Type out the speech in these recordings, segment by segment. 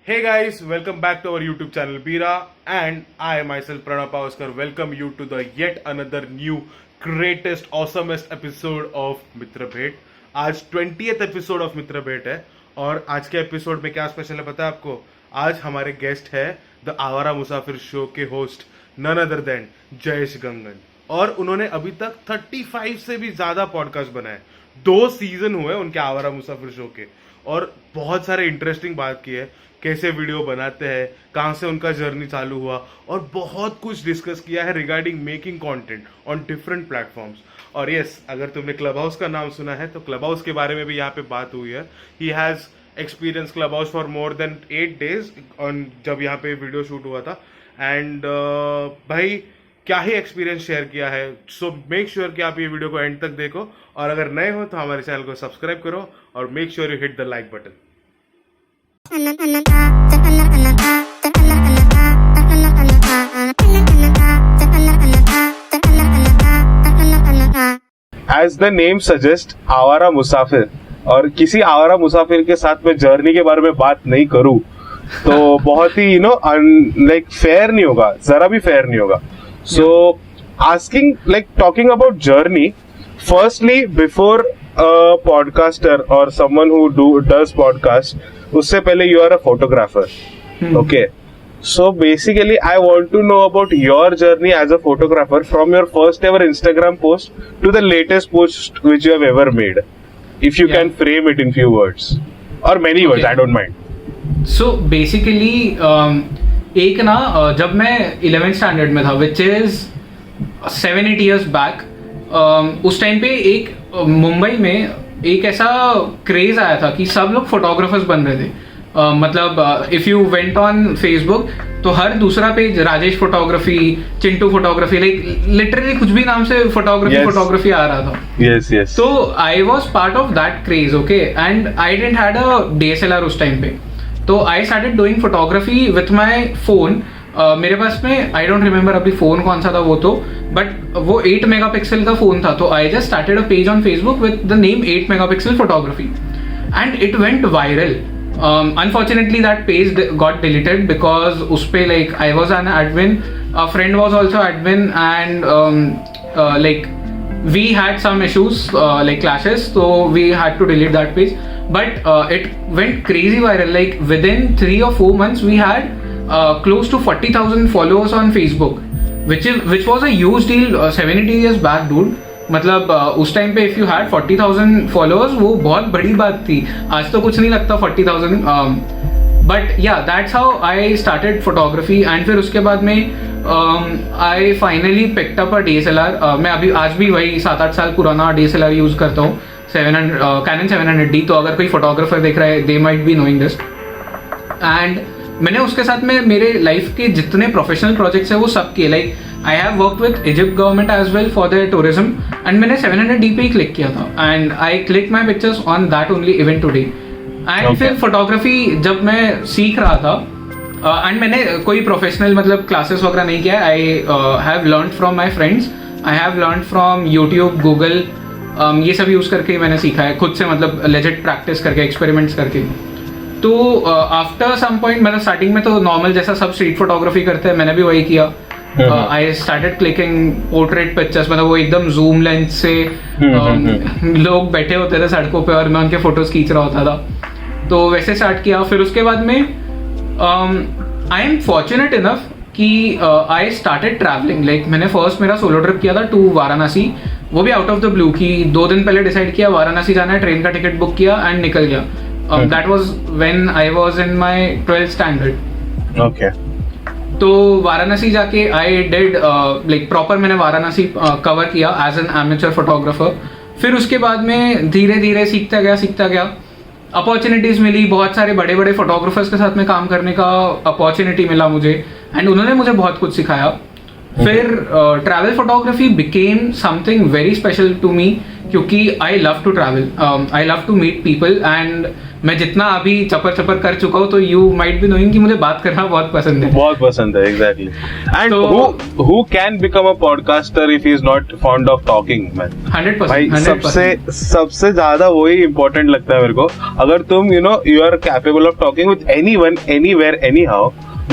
Hey guys, welcome back to our YouTube channel Bira, and I myself Pranav Pavaskar welcome you to the yet another new greatest awesomest episode of मित्र भेंट। आज 20th episode of मित्र भेंट है और आज के episode में क्या special है पता है आपको? आज हमारे गेस्ट है द आवारा मुसाफिर शो के host none other than Jayesh Gangan, और उन्होंने अभी तक 35 से भी ज्यादा पॉडकास्ट बनाए। 2 सीजन हुए उनके आवारा मुसाफिर शो के, और बहुत सारे इंटरेस्टिंग बात की है, कैसे वीडियो बनाते हैं, कहाँ से उनका जर्नी चालू हुआ, और बहुत कुछ डिस्कस किया है regarding making content on different platforms. और यस, अगर तुमने क्लब हाउस का नाम सुना है तो क्लब हाउस के बारे में भी यहाँ पे बात हुई है। He has experience club house for more than 8 days on, जब यहाँ पे वीडियो शूट हुआ था। एंड भाई क्या ही एक्सपीरियंस शेयर किया है। सो मेक श्योर कि आप ये वीडियो को एंड तक देखो, और अगर नए हो तो हमारे चैनल को सब्सक्राइब करो और make sure you hit the like button. As the name suggests, आवारा मुसाफिर, और किसी आवारा मुसाफिर के साथ मैं जर्नी के बारे में बात नहीं करूं तो बहुत ही लाइक फेयर नहीं होगा, जरा भी फेयर नहीं होगा। So asking like talking about journey, firstly before podcaster और समवन हु डज पॉडकास्ट, उससे पहले you are a photographer, okay? So basically, I want to know about your journey as a photographer from your first ever Instagram post to the latest post which you have ever made. If you can frame it in few words or many words, I don't mind. So basically, एक ना जब मैं 11th standard में था, which is 7-8 years back, उस time पे एक मुंबई में एक ऐसा क्रेज आया था कि सब लोग फोटोग्राफर्स बन रहे थे। मतलब if you went on Facebook तो हर दूसरा page Rajesh photography, Chintu photography, like literally कुछ भी नाम से फोटोग्राफी आ रहा था। yes तो I was part of that craze, okay? And I didn't had a DSLR उस टाइम पे, तो I started doing photography with my phone. मेरे पास में आई डोंट रिमेम्बर अभी फोन कौन सा था वो तो, बट वो 8 मेगापिक्सल का फोन था। तो I just started a page on Facebook with the name 8 megapixel photography, and it went viral. Unfortunately that page got deleted because उसपे like I was an admin, a friend was also admin, and like we had some issues like clashes, so we had to delete that page. But it went crazy viral. Like within 3 or 4 months we had close to 40,000 followers on Facebook, which was a huge deal 7-8 years back, dude. मतलब उस time पे if you had 40,000 followers, वो बहुत बड़ी बात थी। आज तो कुछ नहीं लगता 40,000, बट या that's how I started photography. And फिर उसके बाद में I finally picked up a DSLR। मैं अभी आज भी वही 7-8 साल पुराना DSLR यूज़ करता हूँ, Canon 700D। तो अगर कोई फोटोग्राफर देख रहा है, they might be knowing this. And मैंने उसके साथ में मेरे लाइफ के जितने प्रोफेशनल प्रोजेक्ट्स हैं वो सब किए। Like I have work with Egypt government as well for their tourism, and मैंने 700D पे ही क्लिक किया था, and I click my pictures on that only even today. And फिर फोटोग्राफी जब मैं सीख रहा था, एंड मैंने कोई प्रोफेशनल मतलब क्लासेस वगैरह नहीं किया, I have learn from my friends, I have learn from YouTube, Google, ये सब यूज़ करके मैंने सीखा है खुद से, मतलब लेजिट प्रैक्टिस करके, एक्सपेरिमेंट्स करके। तो आफ्टर सम पॉइंट, मतलब स्टार्टिंग में तो नॉर्मल जैसा सब स्ट्रीट फोटोग्राफी करते हैं, मैंने भी वही किया। I started clicking portrait pictures, मतलब वो एकदम जूम लेंस से लोग बैठे होते थे सड़कों पे और मैं उनके फोटोज खींच रहा होता था, तो वैसे स्टार्ट किया। फिर उसके बाद में आई एम फॉर्चुनेट इनफ कि आई स्टार्टेड ट्रैवलिंग। लाइक मैंने फर्स्ट मेरा सोलो ट्रिप किया था टू वाराणसी, वो भी आउट ऑफ द ब्लू, की 2 दिन पहले डिसाइड किया वाराणसी जाना है, ट्रेन का टिकट बुक किया एंड निकल गया। That was when I was in my 12th standard. Okay. तो वाराणसी जाके I did like proper, मैंने वाराणसी कवर किया as an amateur photographer। फिर उसके बाद में धीरे धीरे सीखता गया, अपॉर्चुनिटीज़ मिली, बहुत सारे बड़े बड़े फोटोग्राफर्स के साथ में काम करने का अपॉर्चुनिटी मिला मुझे, एंड उन्होंने मुझे बहुत कुछ सिखाया। फिर travel photography became something very special to me, क्योंकि I love to travel, I love to meet people, and मैं जितना अभी चपर चपर कर चुका हूँ तो यू माइट बी नोइंग कि मुझे बात करना बहुत पसंद है. बहुत पसंद है, exactly. And who can become a podcaster if he is not fond of talking, man? 100%. भाई 100%. सबसे ज्यादा वही इम्पोर्टेंट लगता है मेरे को. अगर तुम you are capable of talking with anyone anywhere anyhow,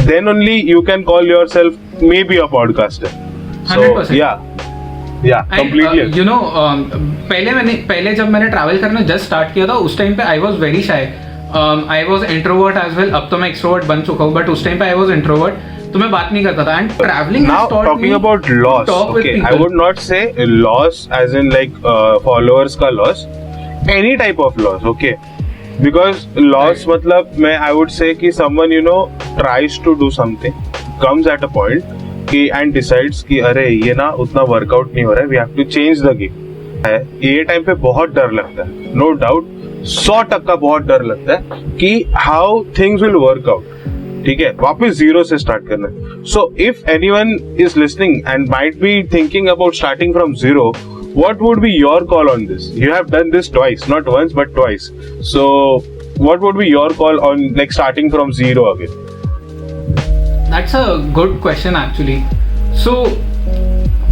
then only you can call yourself may be a podcaster. 100%. या कंप्लीटली. यू नो, पहले जब मैंने ट्रैवल करना जस्ट स्टार्ट किया था उस टाइम पे I was very shy. I was introvert as well. अब तो मैं एक्सट्रोवर्ट बन चुका हूँ, बट उस टाइम पे आई वाज इंट्रोवर्ट, तो मैं बात नहीं करता था. And travelling Now talking about loss, okay, I would not say loss as in like followers का loss, any type of loss, okay, because loss मतलब मैं I would say कि someone tries to do something, comes at a point कि and decides कि अरे ये ना उतना वर्कआउट नहीं हो रहा है, we have to change the game. ये टाइम पे बहुत डर लगता है, no doubt, 100% बहुत डर लगता है कि how things will work out. ठीक है, वापस जीरो से स्टार्ट करना है. So if anyone is listening and might be thinking about starting from zero, what would be your call on this? You have done this twice, not once but twice. So what would be your call on like starting from zero again? That's a good question actually. So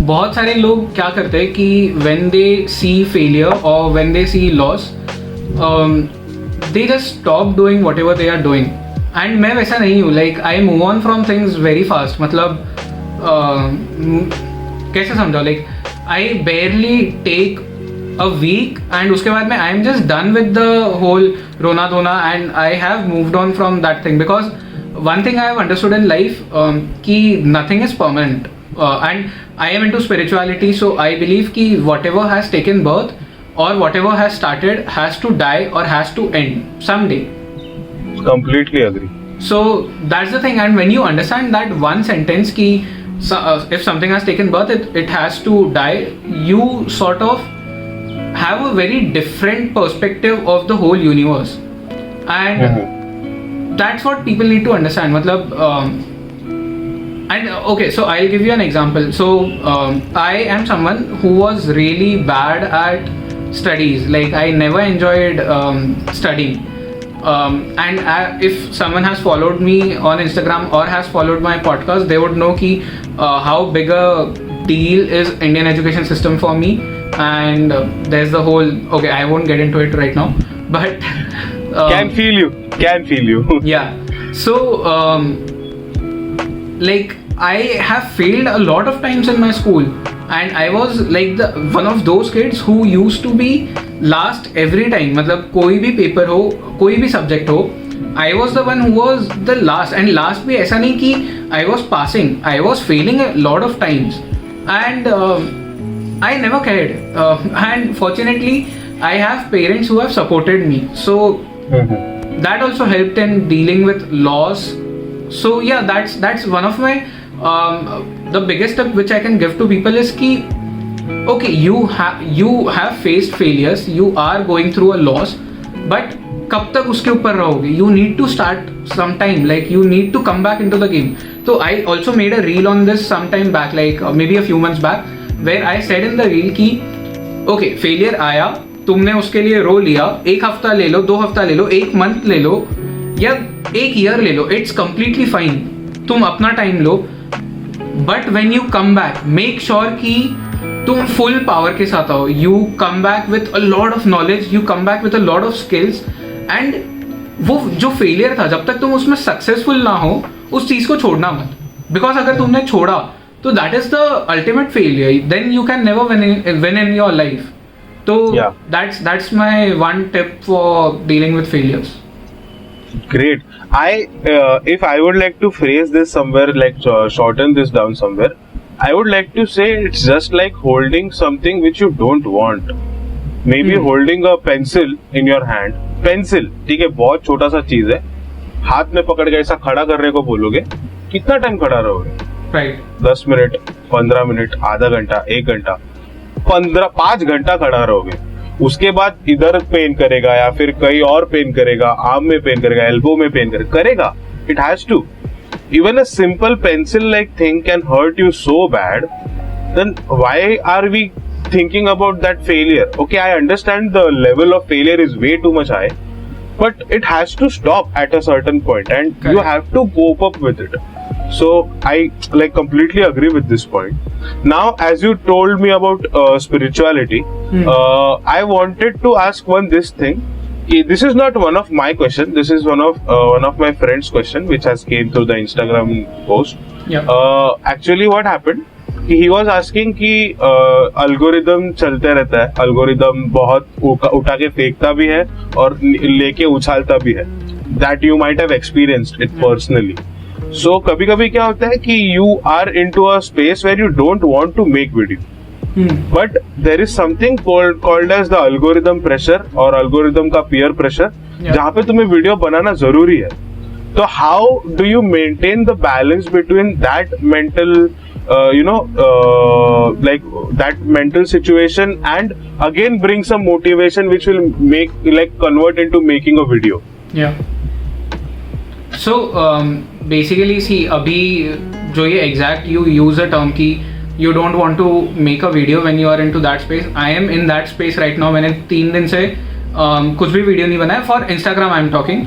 बहुत सारे लोग क्या करते हैं कि when they see failure और when they see loss, they just stop doing whatever they are doing. And मैं वैसा नहीं हूँ. Like I move on from things very fast. मतलब कैसे समझाओ, like I barely take a week and उसके बाद में I am just done with the whole रोना धोना and I have moved on from that thing. Because one thing I have understood in life कि nothing is permanent, and I am into spirituality. So I believe कि what ever has taken birth or whatever has started has to die or has to end someday. Completely agree. So that's the thing, and when you understand that one sentence ki if something has taken birth, it has to die, you sort of have a very different perspective of the whole universe, and that's what people need to understand. Matlab, and okay, so I'll give you an example. So I am someone who was really bad at studies. Like I never enjoyed studying, and if someone has followed me on Instagram or has followed my podcast, they would know ki how big a deal is Indian education system for me. And there's the whole, okay, I won't get into it right now, but can feel you yeah. So like I have failed a lot of times in my school, and I was like the one of those kids who used to be last every time. मतलब कोई भी paper हो, कोई भी subject हो, I was the one who was the last. And last भी ऐसा नहीं कि I was passing, I was failing a lot of times, and I never cared. And fortunately I have parents who have supported me, so that also helped in dealing with loss. So yeah, that's one of my the biggest tip which I can give to people is ki okay, you have faced failures, you are going through a loss, but कब तक उसके ऊपर रहोगे? You need to start sometime, like you need to come back into the game. So I also made a reel on this sometime back, like maybe a few months back, where I said in the reel कि okay, failure आया, तुमने उसके लिए रो लिया, एक हफ्ता ले लो, 2 हफ्ता ले लो, 1 मंथ ले लो, या 1 ईयर ले लो, इट्स कंप्लीटली फाइन. तुम अपना time low, but when you come back, make sure कि तुम फुल पावर के साथ आओ. You come back with a lot of knowledge, you come back with a lot of skills, and वो जो failure था, जब तक तुम उसमें सक्सेसफुल ना हो, उस चीज को छोड़ना मत. बिकॉज अगर तुमने छोड़ा तो that is the ultimate failure. Then you can never win in your life. तो that's my one tip for dealing with failures. Great. If I would like to phrase this somewhere, like shorten this down somewhere, I would like to say it's just like holding something which you don't want. Maybe holding a pencil in your hand. Pencil, ठीक है, बहुत छोटा सा चीज है. हाथ में पकड़ के ऐसा खड़ा करने को बोलोगे, कितना टाइम खड़ा रहोगे? राइट. 10 मिनट, 15 मिनट, आधा घंटा, 1 घंटा, 5 घंटा खड़ा रहोगे. उसके बाद इधर पेन करेगा या फिर कहीं और पेन करेगा, आर्म में पेन करेगा, एल्बो में पेन करेगा. It has to. Even a simple pencil like thing can hurt you so bad. Then why are we thinking about that failure. Okay, I understand the level of failure is way too much high, but it has to stop at a certain point, and you Correct. have to cope up with it. So I like completely agree with this point. Now, as you told me about spirituality, I wanted to ask this thing. This is not one of my question. This is one of my friend's question, which has came through the Instagram post. Yeah. Actually, what happened? He was asking कि algorithm चलते रहता है, algorithm बहुत उठा के फेंकता भी है और लेके उछालता भी है. That you might have experienced it personally. So कभी कभी क्या होता है कि you are into a space where you don't want to make video. But there is something called as the algorithm pressure और algorithm का peer pressure, जहाँ पे तुम्हें वीडियो बनाना जरूरी है. तो how do you maintain the balance between that mental like that mental situation and again bring some motivation which will make like convert into making a video? Yeah. So basically see अभी जो ये exact you use a term कि you don't want to make a video when you are into that space. I am in that space right now. मैंने 3 दिन से कुछ भी video नहीं बनाया. For Instagram I am talking.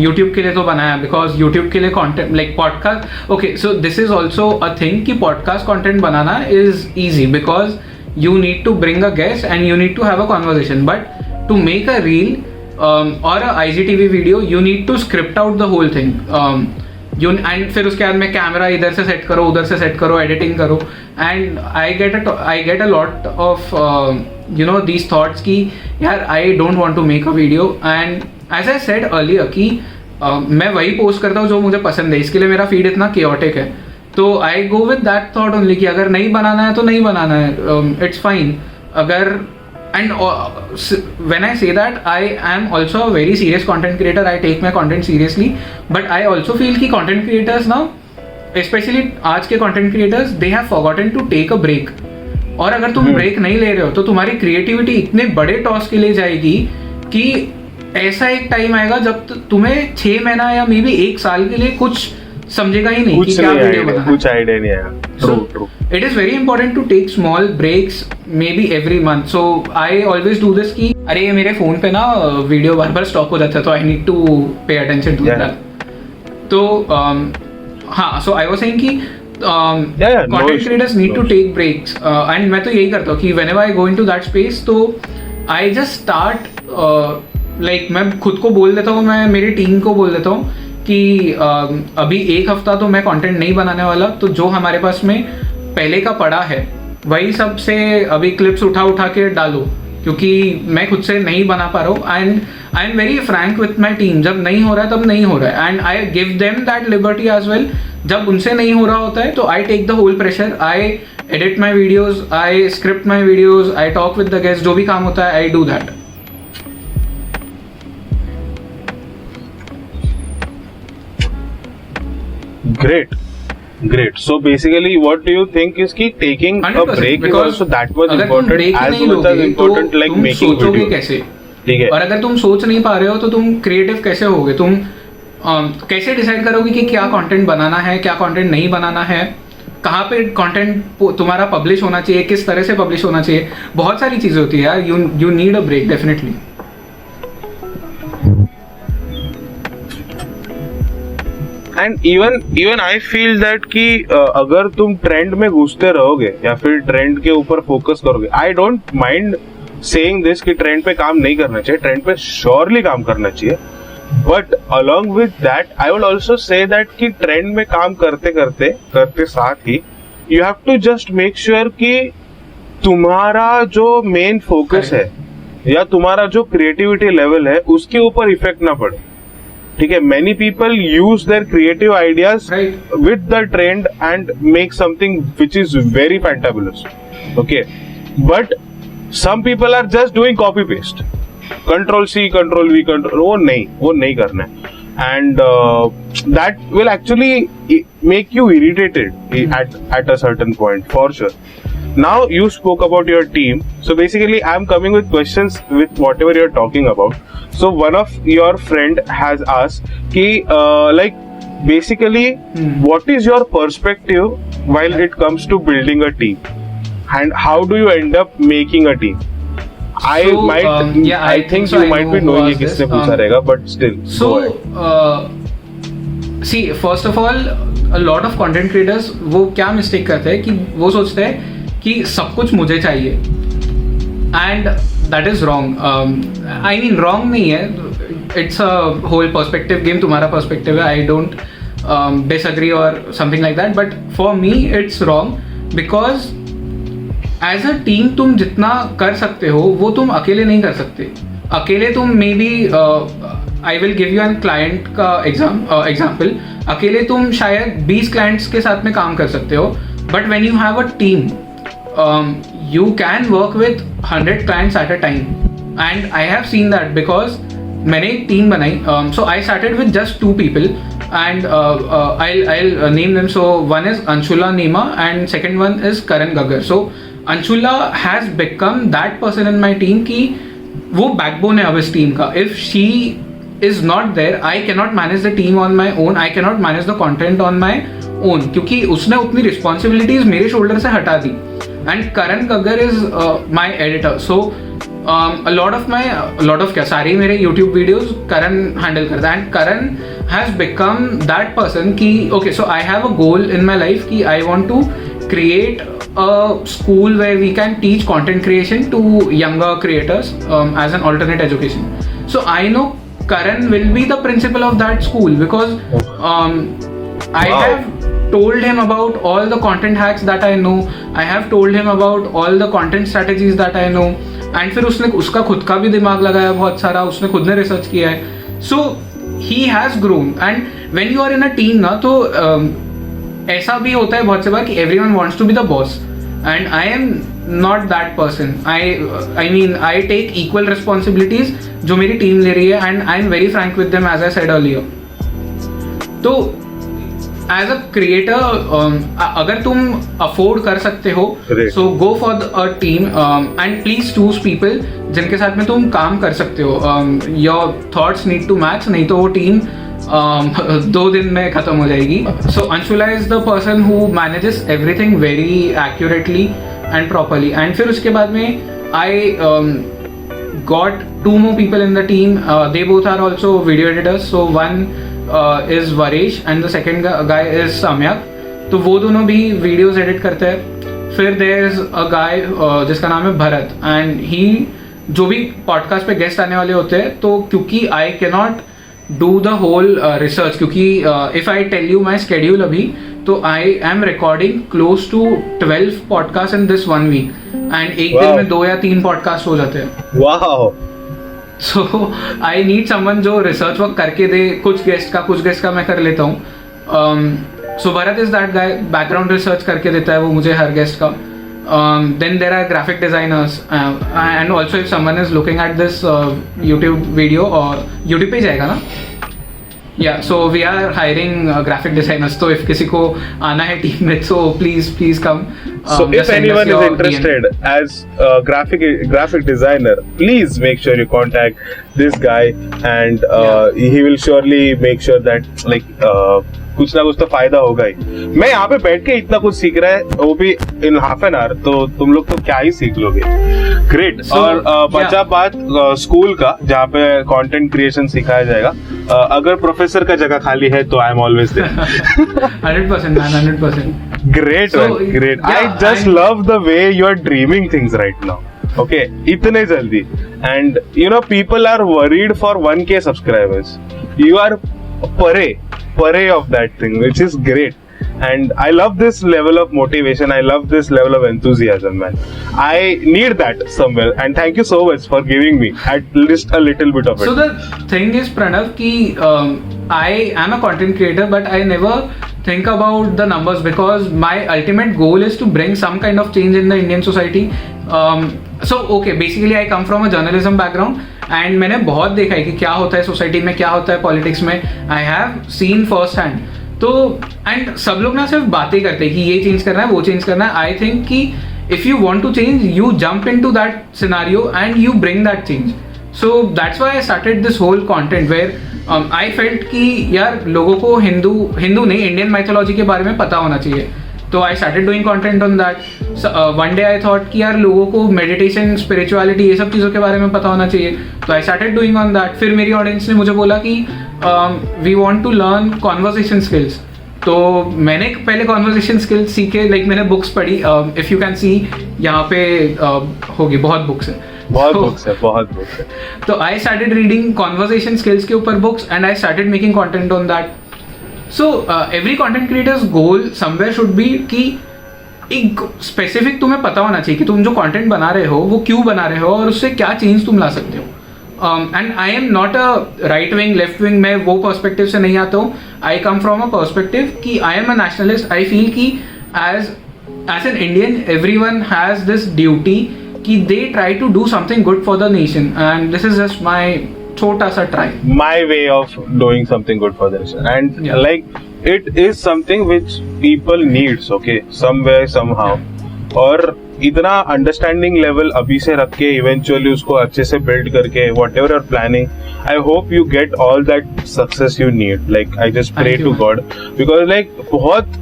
YouTube के लिए तो बनाया because YouTube के लिए content like podcast. Okay, so this is also a thing कि podcast content banana is easy because you need to bring a guest and you need to have a conversation. But to make a reel or a IGTV video, you need to script out the whole thing. And फिर उसके बाद में camera इधर से set करो, उधर से set करो, एडिटिंग करो. And I get a lot of these thoughts कि यार I don't want to make a video. And as I said earlier कि मैं वही पोस्ट करता हूँ जो मुझे पसंद है, इसके लिए मेरा फीड इतना केओटिक है. तो I go with that thought only कि अगर नहीं बनाना है तो नहीं बनाना है, इट्स फाइन. अगर and when I say that, I am also a very serious content creator. I take my content seriously, but I also feel कि content creators now, especially आज के content creators, they have forgotten to take a break. और अगर तुम break नहीं ले रहे हो तो तुम्हारी क्रिएटिविटी इतने बड़े टॉस के लिए जाएगी कि ऐसा एक टाइम आएगा जब तुम्हें 6 महीना या मे बी 1 साल के लिए कुछ समझेगा ही नहीं कि क्या वीडियो बनाना. कुछ आइडिया नहीं आया. True. It is very important to take small breaks, maybe every month. So I always do this कि अरे ये मेरे फोन पे ना वीडियो बार बार स्टॉप हो जाता है तो I need to pay attention to that. तो हाँ, so I was saying कि content creators need to take breaks. And मैं तो यही करता हूँ कि whenever I go into that space तो I just start like मैं खुद को बोल देता हूँ, मैं मेरी टीम को बोल देता हूँ कि अभी 1 हफ्ता तो मैं कंटेंट नहीं बनाने वाला. तो जो हमारे पास में पहले का पड़ा है वही सब से अभी क्लिप्स उठा के डालो, क्योंकि मैं खुद से नहीं बना पा रहा हूँ. And I am very Frank with my team. जब नहीं हो रहा है तब नहीं हो रहा है, and I give them that liberty as well. जब उनसे नहीं हो रहा होता है तो I take the whole pressure. I edit my videos, I script my videos, I talk with the guest. जो भी काम होता है I do that. Great. So basically, what do you think is कि taking a break is also that much important as much as important like making video. कैसे? ठीक है. और अगर तुम सोच नहीं पा रहे हो तो तुम क्रिएटिव कैसे होगे? तुम कैसे डिसाइड करोगे कि क्या कंटेंट बनाना है, क्या कंटेंट नहीं बनाना है, कहाँ पे कंटेंट तुम्हारा पब्लिश होना चाहिए, किस तरह से पब्लिश होना चाहिए? बहुत सारी चीजें होती है यार. You need a break definitely. And even I feel that कि अगर तुम ट्रेंड में घुसते रहोगे या फिर ट्रेंड के ऊपर फोकस करोगे, I don't mind saying this कि ट्रेंड पे काम नहीं करना चाहिए, ट्रेंड पे श्योरली काम करना चाहिए. But along with that I will also say that कि ट्रेंड में काम करते साथ ही you have to just make sure कि तुम्हारा जो मेन फोकस है या तुम्हारा जो क्रिएटिविटी लेवल है उसके ऊपर इफेक्ट ना पड़े. ठीक है. Many people use their creative ideas with the trend and make something which is very fantabulous. Okay. But some people are just doing copy paste, control C control V control. वो नहीं करना है. and that will actually make you irritated at a certain point for sure. Now you spoke about your team, so basically I'm coming with questions with whatever you're talking about. So one of your friend has asked ki like basically what is your perspective while it comes to building a team? and how do you end up making a team? I think you might be knowing ये किसने पूछा रहेगा, but still. So see, first of all, a lot of content creators वो क्या mistake करते हैं कि वो सोचते हैं कि सब कुछ मुझे चाहिए, and that is wrong. I mean wrong नहीं है, it's a whole perspective game. तुम्हारा perspective है, I don't disagree or something like that, but for me it's wrong because as a team तुम जितना कर सकते हो वो तुम अकेले नहीं कर सकते. अकेले तुम may be I will give you an client का एग्जाम्पल. अकेले तुम शायद 20 क्लाइंट्स के साथ में काम कर सकते हो, but when you have a team you can work with 100 clients at a time, and I have seen that because मैंने एक टीम बनाई. So I started with just 2 people, and I'll name them. So one is Anshula Nema and second one is Karan Gaggar. So Anshula has become that person in my team कि वो backbone है अब इस team का. If she is not there, I cannot manage the team on my own. I cannot manage the content on my own क्योंकि उसने उतनी responsibilities मेरे shoulder से हटा दी. And Karan Gaggar is my editor. So a lot of क्या सारी मेरे YouTube videos Karan handle करता है. And Karan has become that person कि okay, so I have a goal in my life कि I want to create a school where we can teach content creation to younger creators as an alternate education. So I know Karan will be the principal of that school because I have told him about all the content hacks that I know. I have told him about all the content strategies that I know. And फिर उसने उसका खुद का भी दिमाग लगाया बहुत सारा, उसने खुद ने रिसर्च किया है. So he has grown. And when you are in a team ना तो ऐसा भी होता है बहुत से बार कि everyone wants to be the boss. And I am not that person. I mean I take equal responsibilities जो मेरी टीम ले रही है, and I am very frank with them as I said earlier. तो एज अ क्रिएटर अगर तुम afford कर सकते हो so go for a team and please choose people जिनके साथ में तुम काम कर सकते हो. Your thoughts need to match, नहीं तो वो टीम 2 दिन में खत्म हो जाएगी. So Anshula is the person who manages everything very accurately and properly. And फिर उसके बाद में आई got 2 more people in the team. They both are also video editors. So one is Varesh and the second guy is Samyak. तो वो दोनों भी videos edit करते हैं. फिर there is a guy जिसका नाम है भरत, and he जो भी podcast पे guest आने वाले होते हैं, तो क्योंकि I cannot do the whole research, क्योंकि if I tell you my schedule अभी, तो I am recording close to 12 podcasts in this 1 week, and एक दिन में 2 या 3 podcasts हो जाते हैं. Wow. So I need someone जो research work करके दे, कुछ guest का मैं कर लेता हूँ. So Bharat is that guy, background research करके देता है वो मुझे हर guest का. Then there are graphic designers, and also if someone is looking at this YouTube video or YouTube पे जाएगा ना. Yeah, so we are hiring graphic designers. So if किसी को आना है team में, so please come. So if anyone is interested as a graphic designer, please make sure you contact this guy, and he will surely make sure that like कुछ ना कुछ तो फायदा होगा ही. मैं यहाँ पे बैठ के इतना कुछ सीख रहा है, वो भी इन हाफ एन आवर, तो तुम लोग तो क्या ही सीख लोगे. ग्रेट. और बचा बात स्कूल का जहाँ पे कंटेंट क्रिएशन सिखाया जाएगा. अगर प्रोफेसर का जगह खाली है तो I am always there. 100% man, 100%. Great, so, man, great. Yeah, I just love the way you are dreaming things right now. Okay, इतने जल्दी. And you know, people are worried for 1K subscribers. You are pare of that thing, which is great. And I love this level of motivation. I love this level of enthusiasm, man. I need that somewhere. And thank you so much for giving me at least a little bit of it. So the thing is, Pranav, ki I am a content creator, but I never think about the numbers because my ultimate goal is to bring some kind of change in the Indian society. So okay, basically I come from a journalism background, and मैंने बहुत देखा है कि क्या होता है society में, क्या होता है पॉलिटिक्स में. आई हैव सीन फर्स्ट हैंड. तो एंड सब लोग ना सिर्फ बातें करते हैं कि ये चेंज करना है, वो चेंज करना है. आई थिंक कि if you want to change, you jump into that scenario and you bring that change. So that's why I started this whole content where I felt कि यार लोगों को हिंदू नहीं, इंडियन माइथोलॉजी के बारे में पता होना चाहिए. तो I started doing content on that. One day I thought कि यार लोगों को मेडिटेशन, स्पिरिचुअलिटी, ये सब चीज़ों के बारे में पता होना चाहिए, तो I started doing on that. फिर मेरी ऑडियंस ने मुझे बोला कि we want to learn conversation skills. तो मैंने पहले कॉन्वर्सेशन स्किल्स सीखे, लाइक मैंने बुक्स पढ़ी. इफ़ यू कैन सी यहाँ पे होगी, बहुत बुक्स है. बहुत बुक्स है. तो I started reading conversation skills के ऊपर books and I started making content on that. So every content creators goal somewhere should be कि एक स्पेसिफिक तुम्हें पता होना चाहिए कि तुम जो कंटेंट बना रहे हो वो क्यों बना रहे हो और उससे क्या चेंज तुम ला सकते हो. And I am not a right wing left wing, मैं वो पर्सपेक्टिव से नहीं आता हूँ. आई कम फ्रॉम अ पर्सपेक्टिव कि I am a nationalist. I feel कि as an Indian everyone has this duty कि they try to do something good for the nation, and this is just my छोटा सा try, my way of doing something good for the nation. And Yeah. like it is something which people needs, okay, somewhere somehow. और इतना understanding level अभी से रख के eventually उसको अच्छे से बिल्ड करके whatever are planning, I hope you get all that success you need. Like I just pray to God, because like बहुत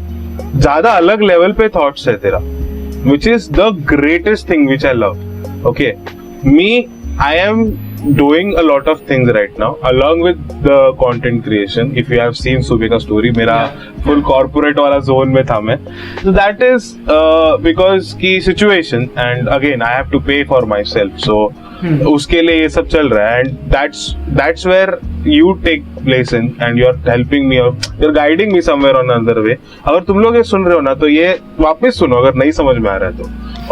ज्यादा अलग लेवल पे थॉट्स है तेरा, which is the greatest thing which I love. Okay, me, I am doing a lot of things right now along with the content creation. If you have seen Subhe ka story, मेरा full corporate वाला zone में था मैं. So that is because की situation, and again I have to pay for myself. So उसके लिए ये सब चल रहा है, and that's where you take place in, and you're helping me or you're guiding me somewhere on another way. अगर तुम लोग ये सुन रहे हो ना, तो ये वापस सुनो अगर नहीं समझ में आ रहा है तो.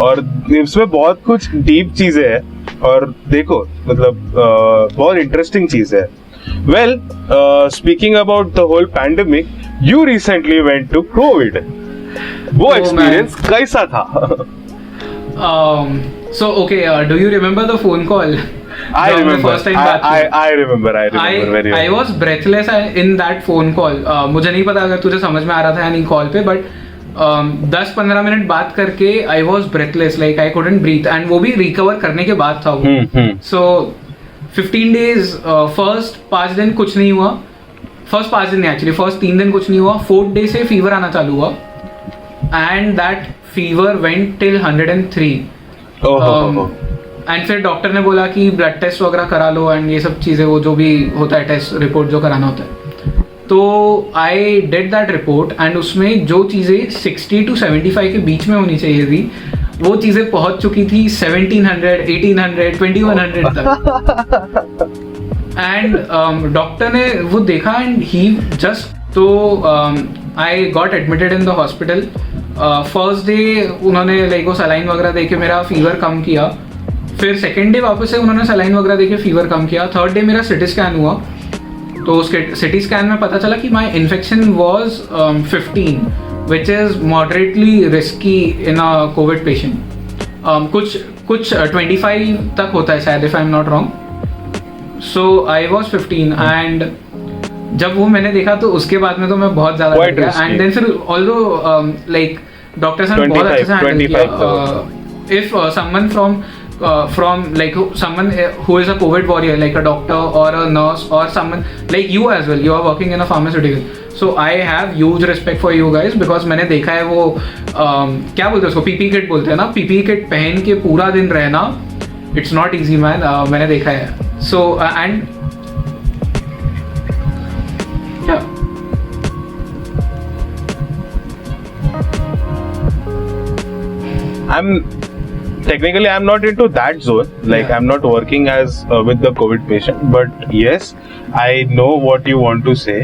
और इसमें बहुत कुछ डीप चीजें हैं, और देखो मतलब बहुत इंटरेस्टिंग चीज है. Well, speaking about the whole pandemic, you recently went to COVID. वो एक्सपीरियंस कैसा था? So okay, do you remember the phone call? I remember. First time I remember very well. I was breathless in that phone call. मुझे नहीं पता अगर तुझे समझ में आ रहा था या नहीं कॉल पे, बट 10-15 मिनट बात करके I was breathless, like I couldn't breathe, and वो भी रिकवर करने के बाद था वो. So 15 days, फर्स्ट 5 दिन कुछ नहीं हुआ. फर्स्ट 5 दिन नहीं, एक्चुअली फर्स्ट 3 दिन कुछ नहीं हुआ. 4th डे से फीवर आना चालू हुआ, and that fever went till 103. And फिर डॉक्टर ने बोला कि ब्लड टेस्ट वगैरह करा लो, एंड ये सब चीज़ें, वो जो भी होता है टेस्ट रिपोर्ट जो कराना होता है. तो I did that report, and उसमें जो चीज़ें 60 to 75 के बीच में होनी चाहिए थी, वो चीज़ें पहुंच चुकी थी 1700, 1800, 2100 तक. एंड डॉक्टर ने वो देखा, एंड ही जस्ट, तो I got admitted in the hospital. First day उन्होंने लाइक वो सलाइन वगैरह दे के मेरा फीवर कम किया. फिर सेकेंड डे वापस से उन्होंने सलाइन वगैरह दे के फीवर कम किया. थर्ड डे मेरा सिटी स्कैन हुआ, तो उसके सिटी स्कैन में पता चला कि my infection was 15, which is moderately risky in a COVID patient. कुछ 25 तक होता है शायद, if I am not wrong. So I was 15, and जब वो मैंने देखा तो उसके बाद में तो मैं बहुत ज़्यादा डर गया. एंड देन फिर ऑल्दो लाइक डॉक्टर्स ने बहुत अच्छे से हैंडल किया. If someone from like someone who is a COVID warrior, like a doctor or a nurse or someone like you as well, you are working in a pharmaceutical, so I have huge respect for you guys, because मैंने देखा है वो क्या बोलते हैं उसको, PPE kit बोलते हैं ना, PPE किट पहन के पूरा दिन रहना, it's not easy man. मैंने देखा है. So and yeah, Technically, I'm not into that zone. Like, Yeah. I'm not working as with the COVID patient. But yes, I know what you want to say.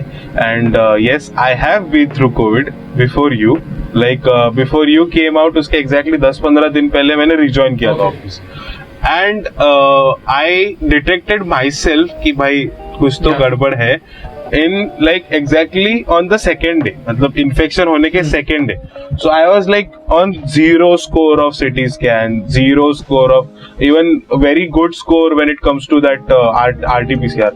And yes, I have been through COVID before you. Like, before you came out, उसके exactly 10-15 दिन पहले मैंने rejoin किया था office. And I detected myself कि भाई कुछ तो गड़बड़ है. In like exactly on the second day, मतलब infection होने के second day. So I was like on 0 score of CT scan, 0 score of even very good score when it comes to that RT-PCR.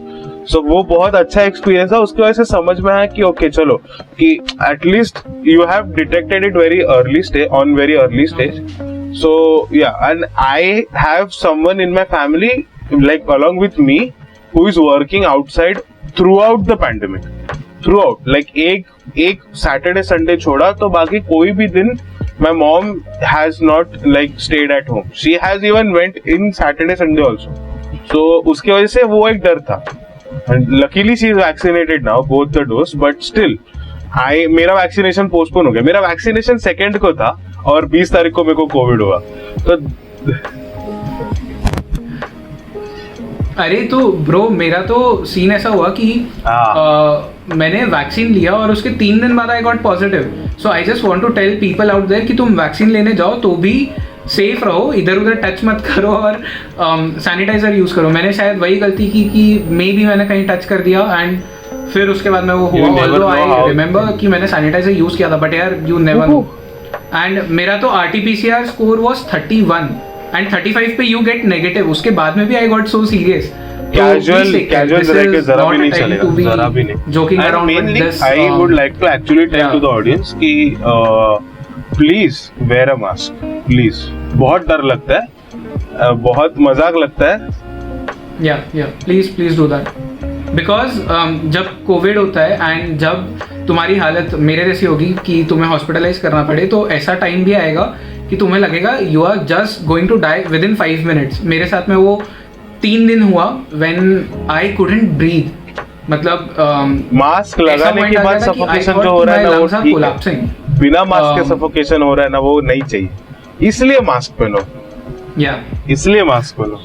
So वो बहुत अच्छा experience था. उसकी वजह से समझ में आया कि okay चलो कि at least you have detected it very early stage, on very early stage. So yeah, and I have someone in my family like along with me who is working outside throughout the pandemic, throughout, like एक Saturday Sunday छोड़ा तो बाकी कोई भी दिन my mom has not like stayed at home. She has even went in Saturday Sunday also. So उसकी वजह से वो एक डर था. And luckily she is vaccinated now, both the dose, but still मेरा वैक्सीनेशन पोस्टपोन हो गया. मेरा वैक्सीनेशन 2nd को था और 20 तारीख को मेरे को कोविड हुआ. तो अरे तो ब्रो मेरा तो सीन ऐसा हुआ कि मैंने वैक्सीन लिया और उसके 3 दिन बाद I got positive. So I just want to tell people out there कि तुम वैक्सीन लेने जाओ तो भी सेफ रहो, इधर उधर टच मत करो और सैनिटाइजर यूज करो. मैंने शायद वही गलती की कि मे बी मैंने कहीं टच कर दिया एंड फिर उसके बाद में वो हुआ. ऑल्दो आई रिमेंबर कि मैंने सैनिटाइजर यूज किया था, बट यार यू नेवर नो. एंड मेरा तो RT-PCR स्कोर वाज 31 एंड 35 पे यू गेट नेगेटिव. उसके बाद में भी I got so serious. Casual रह के जरा भी नहीं चलेगा, जरा भी नहीं. Joking around with this, I would like to actually tell to the audience कि please wear a mask, please. बहुत डर लगता है, बहुत मजाक लगता है. Yeah please do that. Because जब कोविड होता है एंड जब तुम्हारी हालत मेरे जैसी होगी कि तुम्हें हॉस्पिटलाइज करना पड़े, तो ऐसा टाइम भी आएगा कि तुम्हें लगेगा you are just going to die within 5 minutes. मेरे साथ में वो 3 दिन हुआ व्हेन आई कुडंट ब्रीथ. मतलब मास्क लगाने के बाद सफोकेशन जो हो रहा है ना, वो ठीक है. बिना मास्क के सफोकेशन हो रहा है ना, वो नहीं चाहिए. इसलिए मास्क पहनो, इसलिए मास्क पहनो.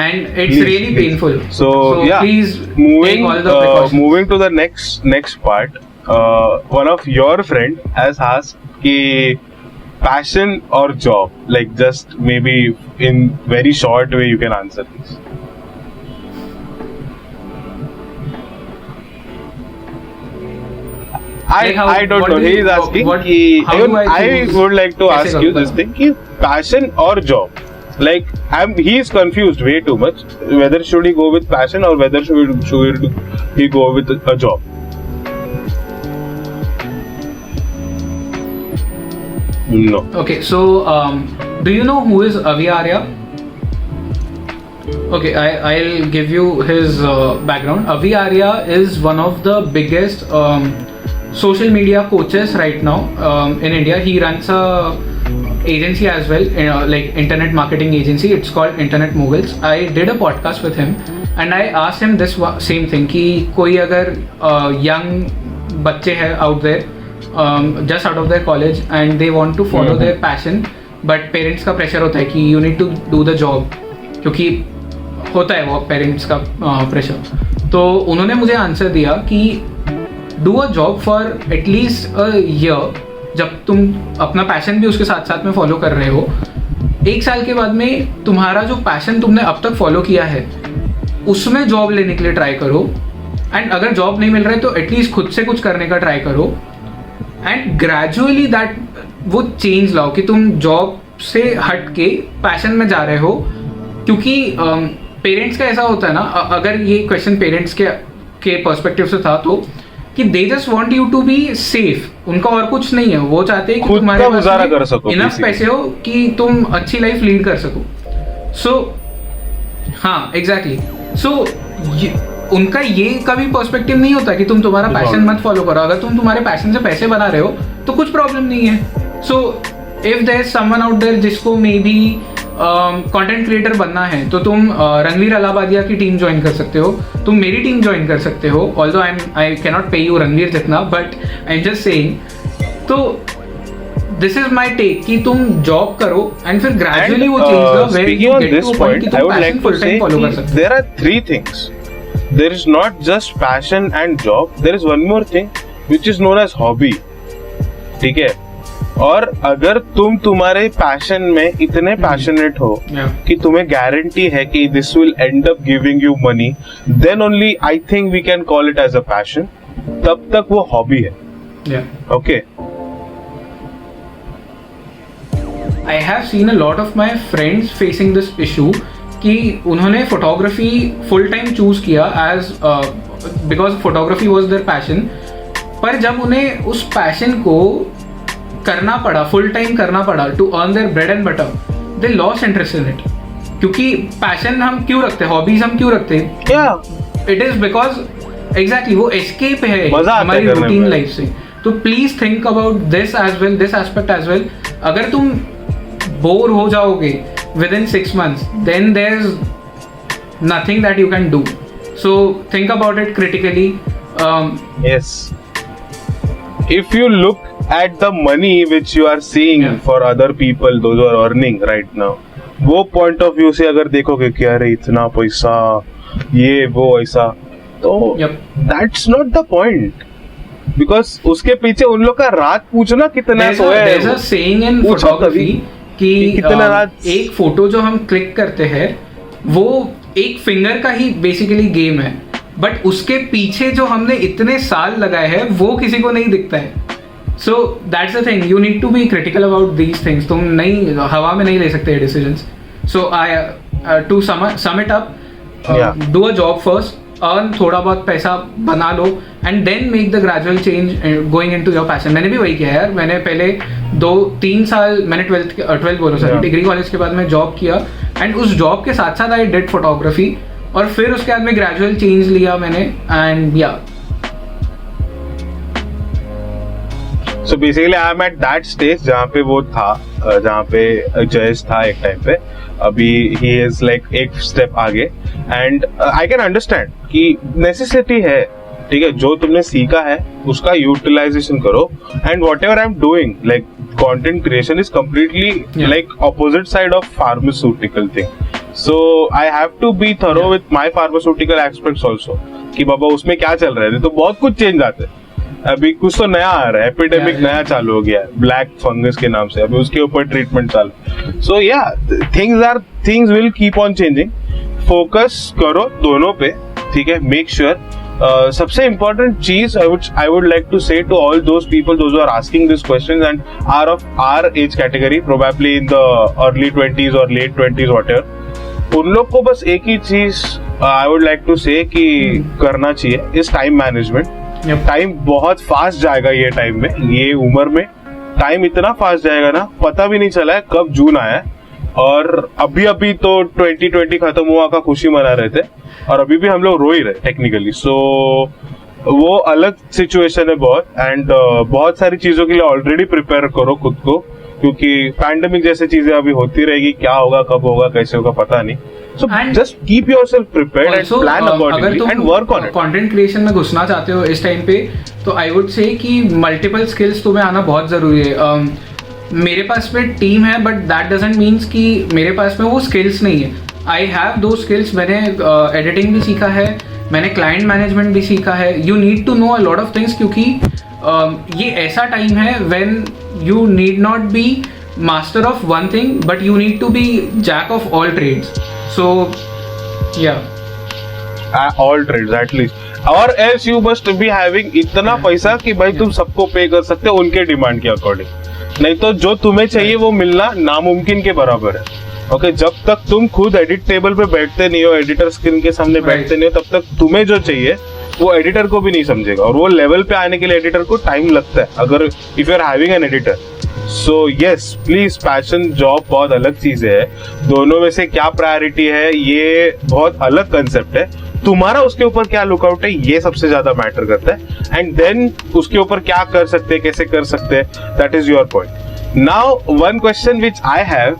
And it's really painful. So yeah, please moving take all the precautions. Moving to the next part. One of your friend has asked कि passion or job, like just maybe in very short way you can answer this. I don't know. He is asking कि I would like to ask you this thing कि passion or job. Like he is confused way too much. Whether should he go with passion or whether should he go with a job? No. Okay, so do you know who is Avi Arya? Okay, I'll give you his background. Avi Arya is one of the biggest social media coaches right now in India. He runs a agency as well, like internet marketing agency. It's called Internet Moguls. I did a podcast with him and I asked him this same thing कि कोई अगर young बच्चे हैं out there just out of their college and they want to follow their passion, but parents का pressure होता है कि you need to do the job, क्योंकि होता है वो parents का pressure. तो उन्होंने मुझे आंसर दिया कि do a job for at least a year. जब तुम अपना पैशन भी उसके साथ साथ में फॉलो कर रहे हो, 1 साल के बाद में तुम्हारा जो पैशन तुमने अब तक फॉलो किया है उसमें जॉब लेने के लिए ट्राई करो. एंड अगर जॉब नहीं मिल रहा है तो एटलीस्ट खुद से कुछ करने का ट्राई करो एंड ग्रेजुअली दैट वो चेंज लाओ कि तुम जॉब से हट के पैशन में जा रहे हो. क्योंकि पेरेंट्स का ऐसा होता है ना, अगर ये क्वेश्चन पेरेंट्स के पर्सपेक्टिव से था तो कि they just want you to be safe. उनका और कुछ नहीं है, वो चाहते हैं कि तुम्हारे पास इनफ पैसे हो कि तुम अच्छी लाइफ लीड कर सको. सो हाँ एग्जैक्टली. सो उनका ये कभी पर्सपेक्टिव नहीं होता कि तुम तुम्हारा पैशन मत फॉलो करो. अगर तुम तुम्हारे पैशन से पैसे बना रहे हो तो कुछ प्रॉब्लम नहीं है. So if there is someone out there जिसको मे बी कंटेंट क्रिएटर बनना है तो तुम रणवीर अलाहाबादिया की टीम ज्वाइन कर सकते हो, तुम मेरी टीम ज्वाइन कर सकते हो. Although I can not pay you Ranveer जितना, but I am just saying. तो दिस इज माय टेक कि तुम जॉब करो एंड फिर ग्रेजुअली वो चेंज लो where you get to point कि तुम पैशन फुल टाइम फॉलो कर सकते हो. There are 3 things. There is not just passion and job, there is one more thing which is known as hobby. ठीक है. और अगर तुम तुम्हारे पैशन में इतने पैशनेट हो कि तुम्हें गारंटी है कि this will end up giving you money, then only I think we can call it as a passion. तब तक वो हॉबी है. Okay. I have seen a lot of my friends facing this issue कि उन्होंने photography full time choose किया as because photography was their passion. पर जब उन्हें उस पैशन को करना पड़ा, फुल टाइम करना पड़ा to earn their bread and butter, they lost interest in it. क्योंकि पैशन हम क्यों रखते हैं, हॉबीज हम क्यों रखते हैं? इट इज बिकॉज एग्जैक्टली वो एस्केप है हमारी रूटीन लाइफ से. तो please think about this as well, this aspect as well. अगर तुम बोर हो जाओगे within 6 months, then there's nothing that you can do. So think about it critically. Yes. If you look at the money which you are seeing for other people, those who are earning right now, वो point of view से अगर देखोगे कि अरे इतना पैसा, ये वो ऐसा, तो that's not the point. Because उसके पीछे उन लोग का रात पूछना कितना सोए. There's a saying in photography कि एक फोटो जो हम क्लिक करते हैं वो एक फिंगर का ही बेसिकली गेम है, बट उसके पीछे जो हमने इतने साल लगाए हैं वो किसी को नहीं दिखता है. So that's the thing, you need to be critical about these things. तुम नहीं हवा में नहीं ले सकते decisions. So I to sum it up, do a job first, earn थोड़ा बहुत पैसा बना लो and then make the gradual change going into your passion. मैंने भी वही किया यार. मैंने पहले 2-3 साल मैंने 12 बोलो सर, डिग्री कॉलेज के बाद मैं जॉब किया एंड उस जॉब के साथ साथ आई डिड फोटोग्राफी, और फिर उसके बाद में ग्रेजुअल चेंज लिया मैंने एंड या. So basically I am at that stage जहाँ पे वो था, जहाँ पे जयेश था एक टाइम पे. अभी he is like एक स्टेप आगे and I can understand कि necessity है, ठीक है. जो तुमने सीखा है उसका यूटिलाइजेशन करो. And whatever I am doing like content creation is completely like opposite side of pharmaceutical thing. So I have to be thorough with my pharmaceutical aspects also कि बाबा उसमें क्या चल रहा है. तो बहुत कुछ चेंज आते हैं. अभी कुछ तो नया आ रहा है, एपिडेमिक नया चालू हो गया है ब्लैक फंगस के नाम से. अभी उसके ऊपर ट्रीटमेंट चालू. सो या things will keep on changing. Focus करो दोनों पे, ठीक है. मेक श्योर सबसे important चीज I would like to say to all those people, those who are asking these questions and are of our age category, probably in the early 20s or late 20s whatever, उन लोग को बस एक ही चीज I would like to say कि करना चाहिए इस टाइम मैनेजमेंट. टाइम बहुत फास्ट जाएगा ये टाइम में, ये उम्र में टाइम इतना फास्ट जाएगा ना, पता भी नहीं चला है कब जून आया है. और अभी तो 2020 खत्म हुआ का खुशी मना रहे थे और अभी भी हम लोग रो ही रहे टेक्निकली. सो वो अलग सिचुएशन है बहुत. एंड बहुत सारी चीजों के लिए ऑलरेडी प्रिपेयर करो खुद को, क्योंकि पैंडेमिक जैसे चीजें अभी होती रहेगी. क्या होगा, कब होगा, कैसे होगा, पता नहीं. So just keep yourself prepared and plan accordingly and work on it. Content creation में घुसना चाहते हो इस टाइम पे, तो आई वुड से कि मल्टीपल स्किल्स तुम्हें आना बहुत ज़रूरी है. मेरे पास में टीम है बट दैट डजंट मीन्स कि मेरे पास में वो स्किल्स नहीं है. आई हैव दो स्किल्स. मैंने एडिटिंग भी सीखा है, मैंने क्लाइंट मैनेजमेंट भी सीखा है. You need to know a lot of things, क्योंकि ये ऐसा टाइम है when you need not be master of one thing but you need to be jack of all trades. So yeah, all trades at least, or else you must be having इतना पैसा कि भाई तुम सबको पे कर सकते हो उनके डिमांड के अकॉर्डिंग. नहीं तो जो तुम्हें चाहिए वो मिलना नामुमकिन के बराबर है. ओके, जब तक तुम खुद एडिट टेबल पे बैठते नहीं हो, एडिटर स्क्रीन के सामने बैठते नहीं हो, तब तक तुम्हें जो चाहिए वो एडिटर को भी नहीं समझेगा. और वो लेवल पे आने के लिए एडिटर को टाइम लगता है, अगर if you are having an editor. So yes please, passion job बहुत अलग चीज है. दोनों में से क्या प्रायोरिटी है ये बहुत अलग कंसेप्ट है. तुम्हारा उसके ऊपर क्या लुकआउट है ये सबसे ज्यादा मैटर करता है. एंड देन उसके ऊपर क्या कर सकते हैं, कैसे कर सकते हैं, that is your point. Now one question which I have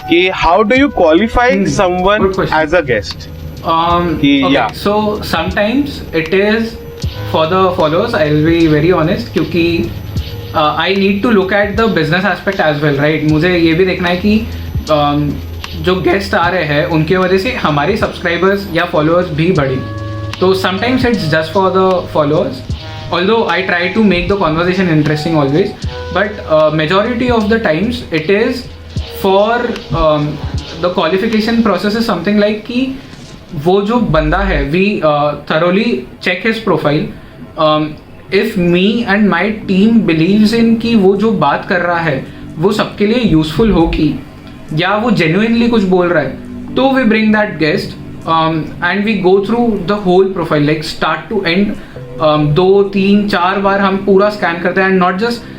कि how do you qualify someone as a guest? Okay, so sometimes it is for the followers. I'll be very honest, क्योंकि I need to look at the business aspect as well, right? मुझे ये भी देखना है कि जो guest आ रहे हैं उनके वजह से हमारे सब्सक्राइबर्स या फॉलोअर्स भी बढ़े. तो sometimes it's just for the followers, although I try to make the conversation interesting always, but majority of the times it is for the qualification process is something like कि वो जो बंदा है we thoroughly check his profile. If me and my team believes in कि वो जो बात कर रहा है वो सबके लिए यूजफुल होगी या वो genuinely कुछ बोल रहा है, तो we bring that guest and we go through the whole profile like start to end. 2, 3, 4 बार हम पूरा स्कैन करते हैं. And not just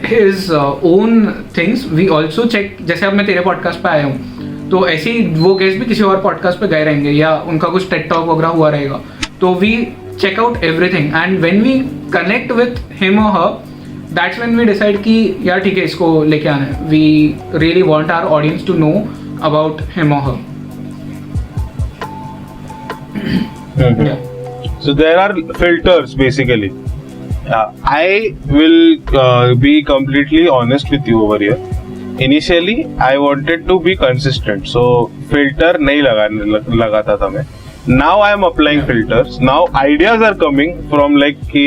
his own things, we also check. जैसे अब मैं तेरे पॉडकास्ट पे आया हूँ तो ऐसे ही वो गेस्ट भी किसी और पॉडकास्ट पे गए रहेंगे या उनका कुछ टेड टॉक वगैरह हुआ रहेगा, तो we check out everything, and when we connect with him or her, that's when we decide कि यार ठीक है इसको लेके आना है. We really want our audience to know about him or her. Yeah. So there are filters basically. I will be completely honest with you over here. Initially, I wanted to be consistent, so filter नहीं लगाता था मैं. Now I am applying filters. Now ideas are coming from like कि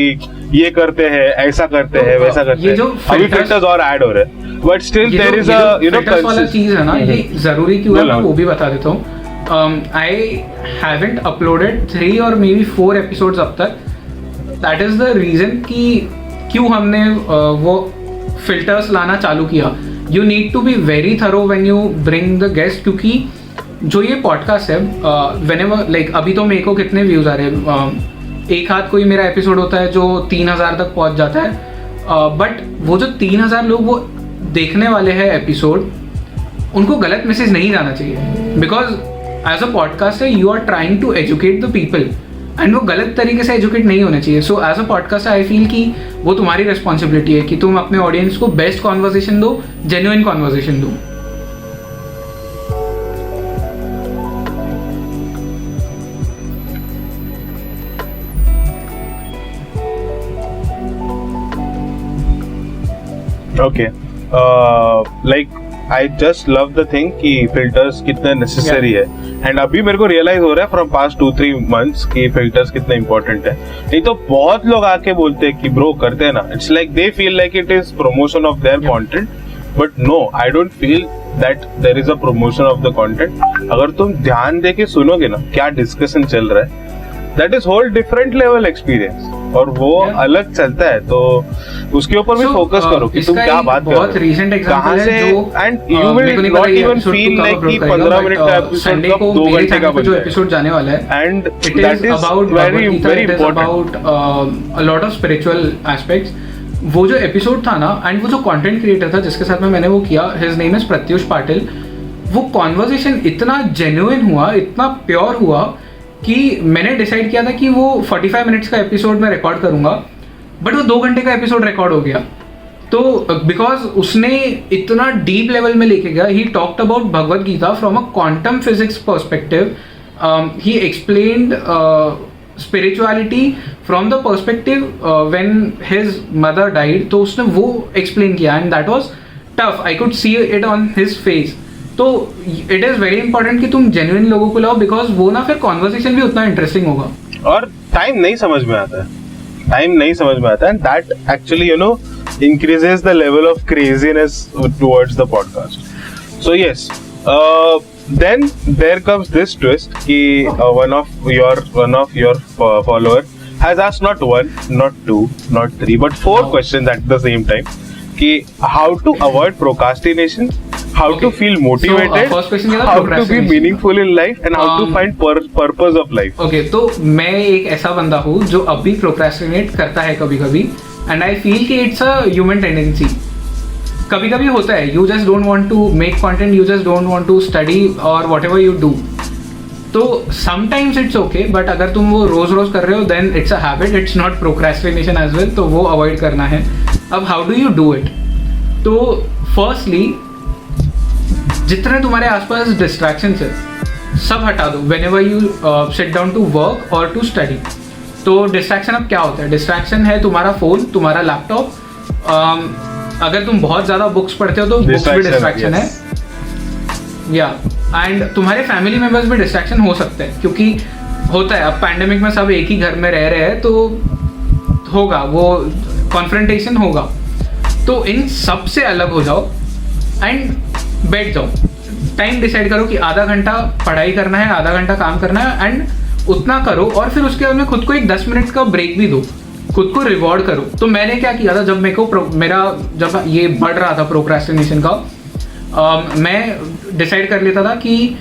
ये करते हैं, ऐसा करते हैं, वैसा करते हैं. अभी filters और add हो रहे हैं. But still there is a filters वाला चीज है ना, ये जरूरी क्यों है मैं वो भी बता देता हूँ. I haven't uploaded 3 or maybe 4 episodes अब तक. That is the reason कि क्यों हमने वो filters लाना चालू किया. You need to be very thorough when you bring the guest, क्योंकि जो ये पॉडकास्ट है whenever like अभी तो मेरे को कितने व्यूज आ रहे हैं, एक हाथ कोई मेरा एपिसोड होता है जो 3000 तक पहुंच जाता है, बट वो जो 3000 लोग वो देखने वाले हैं एपिसोड, उनको गलत मैसेज नहीं जाना चाहिए. Because as a podcaster you are trying to educate the people, and वो गलत तरीके से एजुकेट नहीं होने चाहिए. So as a podcaster I feel कि वो तुम्हारी रिस्पॉन्सिबिलिटी है कि तुम अपने ऑडियंस को बेस्ट कॉन्वर्सेशन दो, जेन्युइन कॉन्वर्सेशन दो. Okay. Like I just love the thing कि filters कितने necessary है, and अभी मेरे को realize हो रहा है from past 2-3 months कि filters कितने important है. नहीं तो बहुत लोग आके बोलते हैं कि bro करते हैं ना, it's like they feel like it is promotion of their content, but no, I don't feel that there is a promotion of the content. अगर तुम ध्यान दे के सुनोगे ना क्या discussion चल रहा है, that is whole different level experience, और वो अलग चलता है. तो उसके ऊपर भी फोकस करो कि तुम क्या बात कर रहे हो, कहाँ से, and you will not even feel like कि 15 मिनट का एपिसोड कब 2 घंटे का बन जो एपिसोड जाने वाला है, and that is about very very important, a lot of spiritual aspects. वो जो एपिसोड था ना, एंड वो जो कंटेंट क्रिएटर था जिसके साथ में मैंने वो किया, his name is Pratyush Patil. वो कॉन्वर्सेशन इतना जेन्युइन हुआ, इतना प्योर हुआ कि मैंने डिसाइड किया था कि वो 45 मिनट्स का एपिसोड मैं रिकॉर्ड करूंगा, बट वो 2 घंटे का एपिसोड रिकॉर्ड हो गया. तो बिकॉज उसने इतना डीप लेवल में लेके गया. He talked about Bhagavad Gita from a quantum physics perspective. He explained spirituality from the perspective when his mother died. तो उसने वो एक्सप्लेन किया, and that was tough. I could see it on his face. तो it is very important कि तुम genuine लोगों को लाओ, बिकॉज वो ना फिर कॉन्वर्सेशन भी उतना इंटरेस्टिंग होगा. और टाइम नहीं समझ में आता है, and that actually you know increases the level of craziness towards the podcast. So yes, then there comes this twist कि one of your follower has asked not 1, not 2, not 3, but 4 questions at the same time कि how to avoid procrastination, how to feel motivated, first question how to be meaningful in life, and how to find purpose of life. Okay, तो मैं एक ऐसा बंदा हूँ जो अभी procrastinate करता है कभी-कभी, and I feel कि it's a human tendency. कभी-कभी होता है, you just don't want to make content, you just don't want to study or whatever you do. तो sometimes it's okay, but अगर तुम वो रोज कर रहे हो then it's a habit, it's not procrastination as well, तो वो avoid करना है. अब how do you do it? तो firstly जितने तुम्हारे आसपास डिस्ट्रैक्शंस है सब हटा दो whenever you sit down to work or to study. तो डिस्ट्रैक्शन अब क्या होता है? डिस्ट्रैक्शन है तुम्हारा फ़ोन, तुम्हारा लैपटॉप. अगर तुम बहुत ज़्यादा बुक्स पढ़ते हो तो बुक्स भी डिस्ट्रैक्शन है. या एंड तुम्हारे फैमिली मेम्बर्स भी डिस्ट्रैक्शन हो सकते हैं, क्योंकि होता है अब पैंडेमिक में सब एक ही घर में रह रहे हैं, तो होगा वो कॉन्फ्रंटेशन होगा. तो इन सब से अलग हो जाओ एंड बैठ जाओ. टाइम डिसाइड करो कि आधा घंटा पढ़ाई करना है, आधा घंटा काम करना है, एंड उतना करो. और फिर उसके बाद में खुद को एक 10 मिनट का ब्रेक भी दो, खुद को रिवॉर्ड करो. तो मैंने क्या किया था, जब मेरे को जब ये बढ़ रहा था प्रोक्रेस्टिनेशन का, मैं डिसाइड कर लेता था कि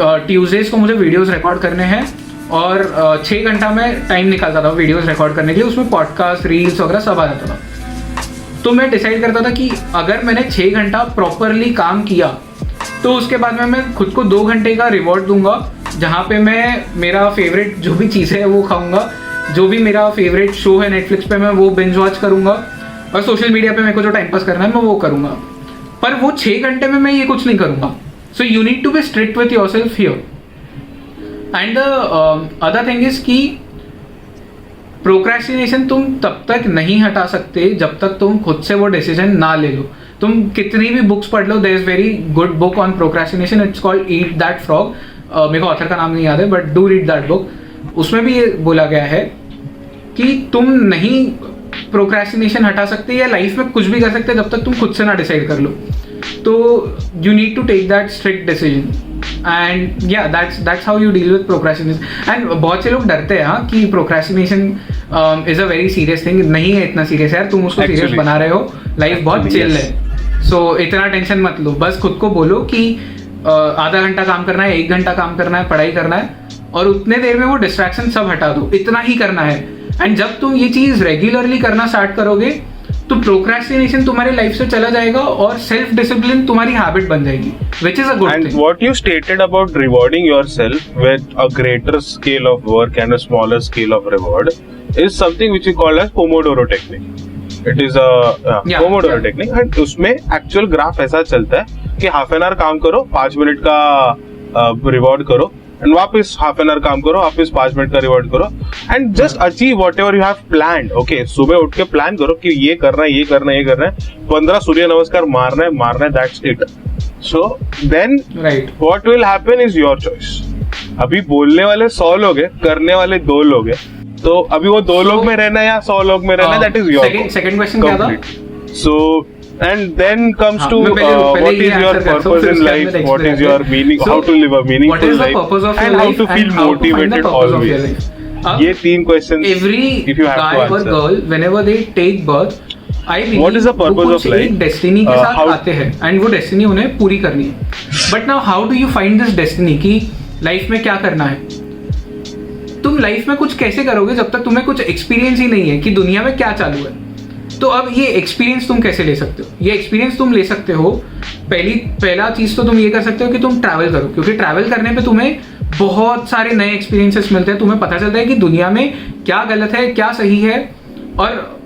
ट्यूसडेज को मुझे वीडियोस रिकॉर्ड करने हैं, और 6 घंटा में टाइम निकालता था वीडियोस रिकॉर्ड करने के लिए. उसमें पॉडकास्ट, रील्स वगैरह सब आ जाता था. तो मैं डिसाइड करता था कि अगर मैंने 6 घंटा प्रॉपरली काम किया तो उसके बाद में मैं खुद को 2 घंटे का रिवॉर्ड दूंगा, जहाँ पे मैं मेरा फेवरेट जो भी चीज़ है वो खाऊंगा, जो भी मेरा फेवरेट शो है नेटफ्लिक्स पे मैं वो बिंज वॉच करूंगा, और सोशल मीडिया पे मेरे को जो टाइम पास करना है मैं वो करूंगा, पर वो 6 घंटे में मैं ये कुछ नहीं करूंगा. So you need to be strict with yourself here. And the other thing is कि प्रोक्रेस्टिनेशन तुम तब तक नहीं हटा सकते जब तक तुम खुद से वो डिसीजन ना ले लो. तुम कितनी भी बुक्स पढ़ लो, there is very good book on procrastination, it's called Eat That Frog. मेरे को ऑथर का नाम नहीं याद है, but do read that book. उसमें भी ये बोला गया है कि तुम नहीं प्रोक्रेस्टिनेशन हटा सकते या लाइफ में कुछ भी कर सकते जब तक तुम खुद से ना डिसाइड कर लो. तो you need to take that strict decision. And yeah that's how you deal with procrastination. And बहुत से लोग डरते हैं कि procrastination is a very serious thing. नहीं है इतना सीरियस यार, तुम उसको सीरियस बना रहे हो. लाइफ बहुत चिल है, सो इतना टेंशन मत लो. बस खुद को बोलो कि आधा घंटा काम करना है, 1 घंटा काम करना है, पढ़ाई करना है, और उतने देर में वो डिस्ट्रैक्शन सब हटा दो. इतना ही करना है. एंड जब तुम ये चीज रेगुलरली करना स्टार्ट करोगे तो प्रोक्रेस्टिनेशन तुम्हारी लाइफ से चला जाएगा और सेल्फ डिसिप्लिन तुम्हारी हैबिट बन जाएगी, which is a good thing. And what you stated about rewarding yourself with a greater scale of work and a smaller scale of reward is something which we call as Pomodoro technique. It is a Pomodoro technique, and उसमें actual graph ऐसा चलता है कि half an hour काम करो, 5 minute का reward करो, and वापस हाफ एन आवर काम करो, वापस 5 मिनट का रिवॉर्ड करो, and just achieve what ever you have planned. Okay, सुबह उठ के प्लान करो कि ये करना है, ये करना है, ये करना है, 15 सूर्य नमस्कार मारना है, that's it. So then what will happen is your choice. अभी बोलने वाले 100 लोग हैं, करने वाले 2 लोग हैं, तो अभी वो 2 लोग में रहना है या 100 लोग में रहना है, that is your. Second question क्या था? सो and then comes to what is your purpose in life, what is your meaning, how to live a meaningful life, and how to feel motivated always. ये 3 questions if you have to answer. Guy or girl, whenever they take birth, I believe what is the purpose of life? एक destiny के साथ आते हैं and वो destiny उन्हें पूरी करनी है. But now how do you find this destiny कि life में क्या करना है? तुम लाइफ में कुछ कैसे करोगे जब तक तुम्हें कुछ एक्सपीरियंस ही नहीं है कि दुनिया में क्या चालू है? तो अब ये एक्सपीरियंस तुम कैसे ले सकते हो? ये एक्सपीरियंस तुम ले सकते हो, पहला चीज तो तुम ये कर सकते हो कि तुम ट्रैवल करो, क्योंकि ट्रैवल करने पे तुम्हें बहुत सारे नए एक्सपीरियंसेस मिलते हैं. तुम्हें पता चलता है कि दुनिया में क्या गलत है, क्या सही है, और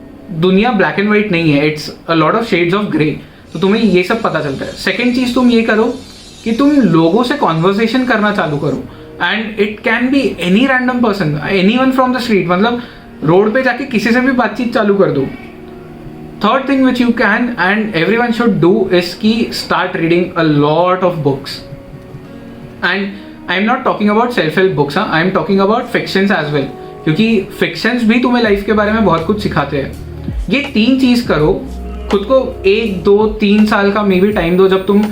दुनिया ब्लैक एंड व्हाइट नहीं है, it's a lot of shades of grey. तो तुम्हें ये सब पता चलता है. सेकेंड चीज तुम ये करो कि तुम लोगों से कॉन्वर्सेशन करना चालू करो, and it can be any random person, anyone from the street. मतलब रोड पे जाके किसी से भी बातचीत चालू कर दो. Third thing which you can and everyone should do is कि start reading a lot of books. And I am not talking about self-help books, I am talking about fictions as well. क्योंकि fictions भी तुम्हें life के बारे में बहुत कुछ सिखाते हैं. ये 3 चीज़ करो. खुद को 1, 2, 3 साल का मे बी टाइम दो जब तुम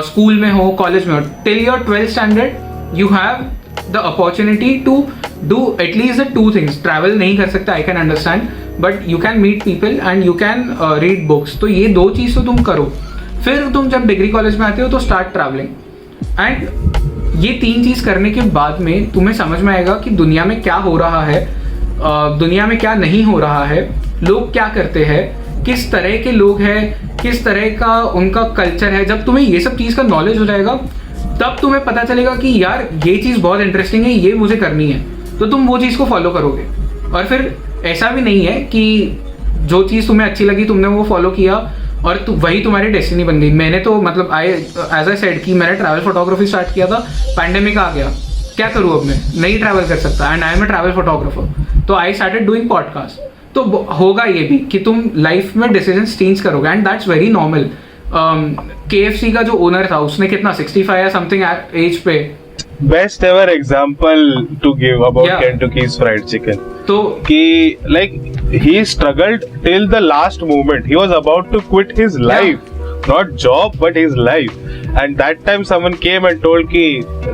स्कूल में हो, कॉलेज में हो. Till your 12th standard you have the opportunity to do at least the 2 things. Travel नहीं कर सकते, I can understand. But you can meet people and you can read books. तो ये 2 चीज़ तो तुम करो. फिर तुम जब डिग्री कॉलेज में आते हो तो स्टार्ट ट्रैवलिंग. एंड ये 3 चीज़ करने के बाद में तुम्हें समझ में आएगा कि दुनिया में क्या हो रहा है, दुनिया में क्या नहीं हो रहा है, लोग क्या करते हैं, किस तरह के लोग हैं, किस तरह का उनका कल्चर है. जब तुम्हें ये सब चीज़ का नॉलेज हो जाएगा तब तुम्हें पता चलेगा कि यार ये चीज़ बहुत इंटरेस्टिंग है, ये मुझे करनी है. तो तुम वो चीज़ को फॉलो करोगे. और फिर ऐसा भी नहीं है कि जो चीज़ तुम्हें अच्छी लगी तुमने वो फॉलो किया और वही तुम्हारी डेस्टिनी बन गई. मैंने तो मतलब एज आई सेड कि मैंने ट्रैवल फोटोग्राफी स्टार्ट किया था, पैंडेमिक आ गया, क्या करूँ अब मैं नहीं ट्रैवल कर सकता, and I am a travel photographer. तो आई स्टार्टेड डूइंग पॉडकास्ट. तो होगा ये भी कि तुम लाइफ में डिसीजंस चेंज करोगे, and that's very normal. KFC का जो ओनर था उसने कितना 65 या समथिंग एज पे best ever example to give about Kentucky's Fried Chicken. So he struggled till the last moment. He was about to quit his life, not job but his life. And that time someone came and told कि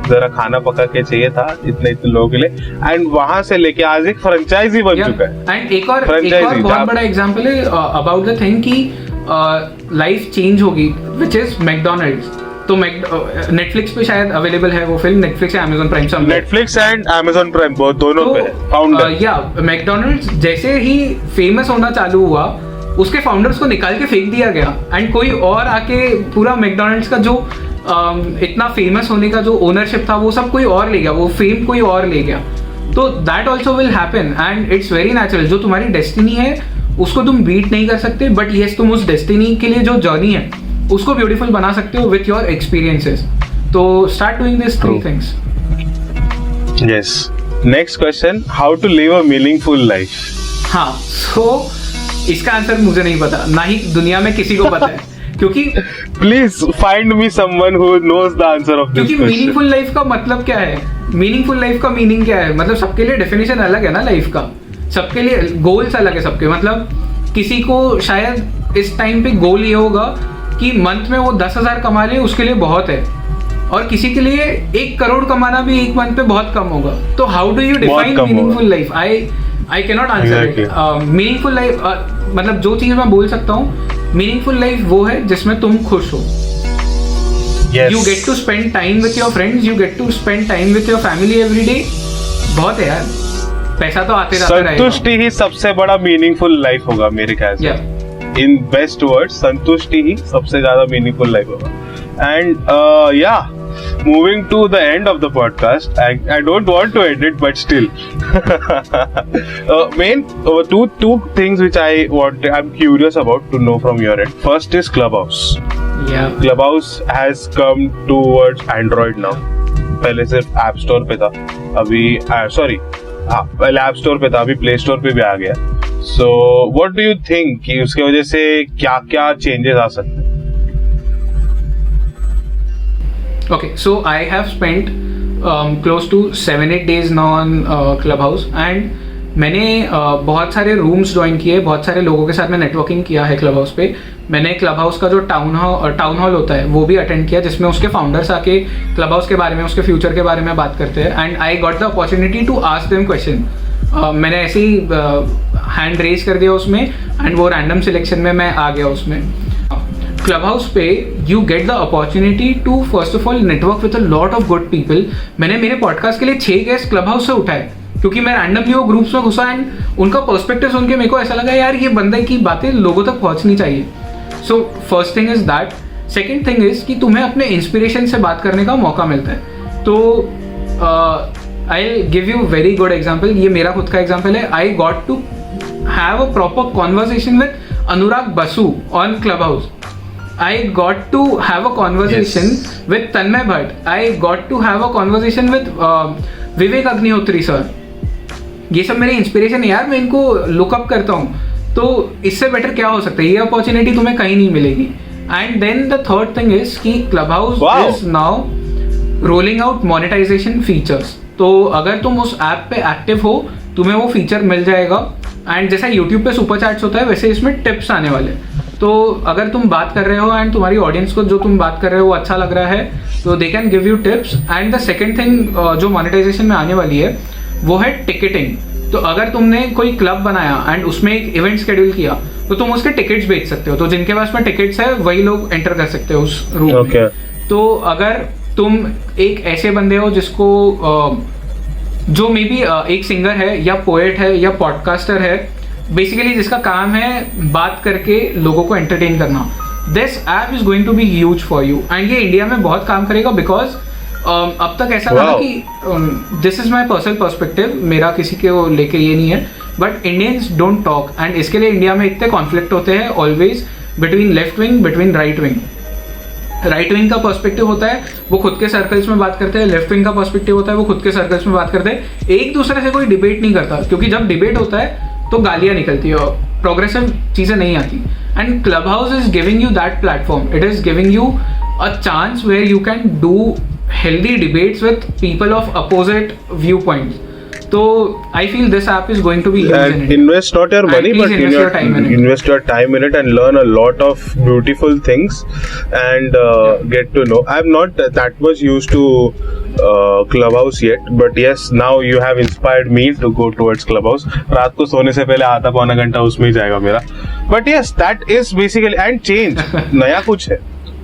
जरा खाना पका के चाहिए था इतने लोगों के लिए. And वहाँ से लेके आज एक फ्रेंचाइजी बन चुका है. And एक और बहुत बड़ा एग्जाम्पल है about the thing कि लाइफ चेंज होगी, which is McDonald's. तो नेटफ्लिक्स पे शायद अवेलेबल है वो फिल्म, नेटफ्लिक्स या Amazon prime. Netflix and Amazon prime दोनों पे फाउंडर. या मैकडोनल्ड्स जैसे ही फेमस होना चालू हुआ उसके फाउंडर्स को निकाल के फेंक दिया गया, एंड कोई और आके पूरा मैकडोनल्ड्स का जो इतना फेमस होने का जो ओनरशिप था वो सब कोई और ले गया, वो फेम कोई और ले गया. तो that also will happen and it's very natural. जो तुम्हारी डेस्टिनी है उसको तुम बीट नहीं कर सकते, बट येस तुम उस डेस्टिनी के लिए जो जर्नी है उसको ब्यूटीफुल बना सकते हो विथ योर एक्सपीरियंसेस. तो start doing this 3 things. Yes. Next question, how to live a meaningful life? हाँ, so इसका आंसर मुझे नहीं पता, ना ही दुनिया में किसी को पता है. क्योंकि Please find me someone who knows the answer of this क्योंकि question. मीनिंगफुल लाइफ का मतलब क्या है, मीनिंगफुल लाइफ का मीनिंग क्या है, मतलब सबके लिए डेफिनेशन अलग है ना लाइफ का, सबके लिए गोल्स अलग है सबके. मतलब किसी को शायद इस टाइम पे गोल ये होगा कि मंथ में वो 10,000 कमा ले, उसके लिए बहुत है, और किसी के लिए 1 करोड़ कमाना भी एक मंथ पे बहुत कम होगा. तो how do you define meaningful life? I can not answer it. Meaningful life मतलब जो चीज मैं बोल सकता हूँ, मीनिंगफुल लाइफ वो है जिसमें तुम खुश हो. Yes. You get to spend time with your friends, you get to spend time with your family every day. बहुत है यार, पैसा तो आते जाता रहेगा. संतुष्टि ही सबसे बड़ा मीनिंगफुल लाइफ होगा मेरे ख्याल से. इन बेस्ट वर्ड्स, संतुष्टि ही सबसे ज्यादा मीनिंगफुल लाइफ होगा. And moving to the end of the podcast, I don't want to end it, but still two things which I'm curious about to know from your end. First is Clubhouse. Clubhouse has come towards Android now. पहले सिर्फ App Store पे था, अभी पहले App Store पे था, अभी Play Store पे भी आ गया. So what do you think कि उसके वजह से क्या क्या changes आ सकते हैं? Okay, so I have spent close to 7-8 days now on Clubhouse and मैंने बहुत सारे रूम्स ज्वाइन किए, बहुत सारे लोगों के साथ में नेटवर्किंग किया है Clubhouse पे. मैंने Clubhouse का जो टाउन हॉल होता है वो भी अटेंड किया, जिसमें उसके फाउंडर्स आके Clubhouse के बारे में, उसके फ्यूचर के बारे में बात करते हैं. And I got the opportunity to ask them question. मैंने ऐसे ही हैंड रेज कर दिया उसमें एंड वो रैंडम सिलेक्शन में मैं आ गया उसमें. क्लब पे you get the opportunity to first of all network with a lot of good people. मैंने मेरे पॉडकास्ट के लिए 6 गेस्ट Clubhouse से उठाए, क्योंकि मैं रैंडमली वो ग्रुप्स में घुसा एंड उनका पर्सपेक्टिव सुन के मेरे को ऐसा लगा यार ये बंदे की बातें लोगों तक पहुंचनी चाहिए. So first thing is that. Second thing is कि तुम्हें अपने इंस्पिरेशन से बात करने का मौका मिलता है. तो I give you very good example. ये मेरा खुद का एग्जाम्पल है. I got to have a proper conversation with Anurag Basu on Clubhouse. I got to have a conversation with Tanmay Bhatt. I got to have a conversation with Vivek Agnihotri sir. ये सब मेरे inspiration है यार, मैं इनको lookup करता हूँ. तो इससे बेटर क्या हो सकता है? ये अपॉर्चुनिटी तुम्हें कहीं नहीं मिलेगी. And then the third thing is कि Clubhouse is now rolling out monetization features. तो अगर तुम उस ऐप पे एक्टिव हो तुम्हें वो फीचर मिल जाएगा. एंड जैसा यूट्यूब पे सुपर चैट्स होता है वैसे इसमें टिप्स आने वाले. तो अगर तुम बात कर रहे हो एंड तुम्हारी ऑडियंस को जो तुम बात कर रहे हो वो अच्छा लग रहा है तो they can give you tips. And the second thing जो मोनेटाइजेशन में आने वाली है वो है टिकटिंग. तो अगर तुमने कोई क्लब बनाया एंड उसमें एक इवेंट शेड्यूल किया तो तुम उसके टिकट्स बेच सकते हो. तो जिनके पास में टिकट्स है वही लोग एंटर कर सकते हो उस रूम में. तो अगर तुम एक ऐसे बंदे हो जिसको जो मे बी एक सिंगर है या पोएट है या पॉडकास्टर है, बेसिकली जिसका काम है बात करके लोगों को एंटरटेन करना, this app is going to be huge for you. And ये इंडिया में बहुत काम करेगा बिकॉज अब तक ऐसा था कि this is my personal perspective, मेरा किसी के लेके ये नहीं है, but Indians don't talk. And इसके लिए इंडिया में इतने कॉन्फ्लिक्ट होते हैं always between left wing, between right wing. Right wing का पर्सपेक्टिव होता है वो खुद के सर्कल्स में बात करते हैं, लेफ्ट विंग का पर्सपेक्टिव होता है वो खुद के सर्कल्स में बात करते हैं. एक दूसरे से कोई डिबेट नहीं करता, क्योंकि जब डिबेट होता है तो गालियाँ निकलती है और प्रोग्रेसिव चीज़ें नहीं आती. And Clubhouse is giving you that platform. It is giving you a chance where you can do healthy debates with people of opposite viewpoints. So I feel this app is going to be huge in it. Invest not your money, but invest your time in it. Invest your time in it and learn a lot of beautiful things and get to know. I'm not that much used to Clubhouse yet, but yes, now you have inspired me to go towards Clubhouse. रात को सोने से पहले आधा पौना घंटा उसमें ही जाएगा मेरा. But yes, that is basically and change. नया कुछ है.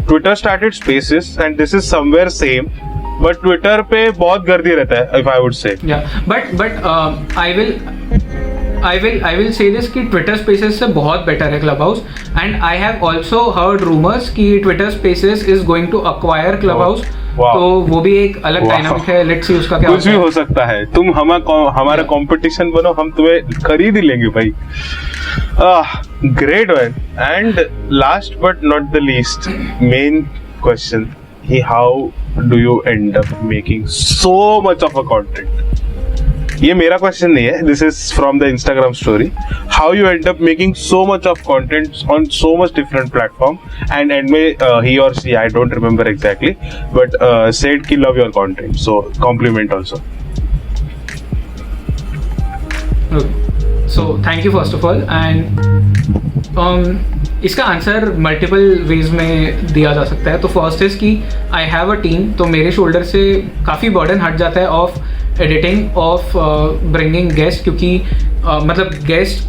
Twitter started Spaces and this is somewhere same. But Twitter पे बहुत गर्दी रहता है, if I would say. Yeah, but I will say this कि Twitter Spaces से बहुत better है Clubhouse. And I have also heard rumors कि Twitter Spaces is going to acquire Clubhouse. Wow. तो वो भी एक अलग Wow. डायनामिक है. लेट्स सी उसका क्या कुछ भी होता है. हो सकता है. तुम हमारा कंपटीशन बनो, हम तुम्हें खरीद ही लेंगे भाई. Great man. And last but not the least, main question, how do you end up making so much of a content? ये मेरा क्वेश्चन नहीं है, this is from the Instagram story. How you end up making so much of content on so much different platform and end में ही और she, I don't remember exactly, but said कि love your content, so compliment also. So thank you first of all. And इसका answer multiple ways में दिया जा सकता है. तो फर्स्ट इज कि आई हैव अ टीम. तो मेरे शोल्डर से काफ़ी बर्डन हट जाता है of editing, of bringing guest, क्योंकि मतलब गेस्ट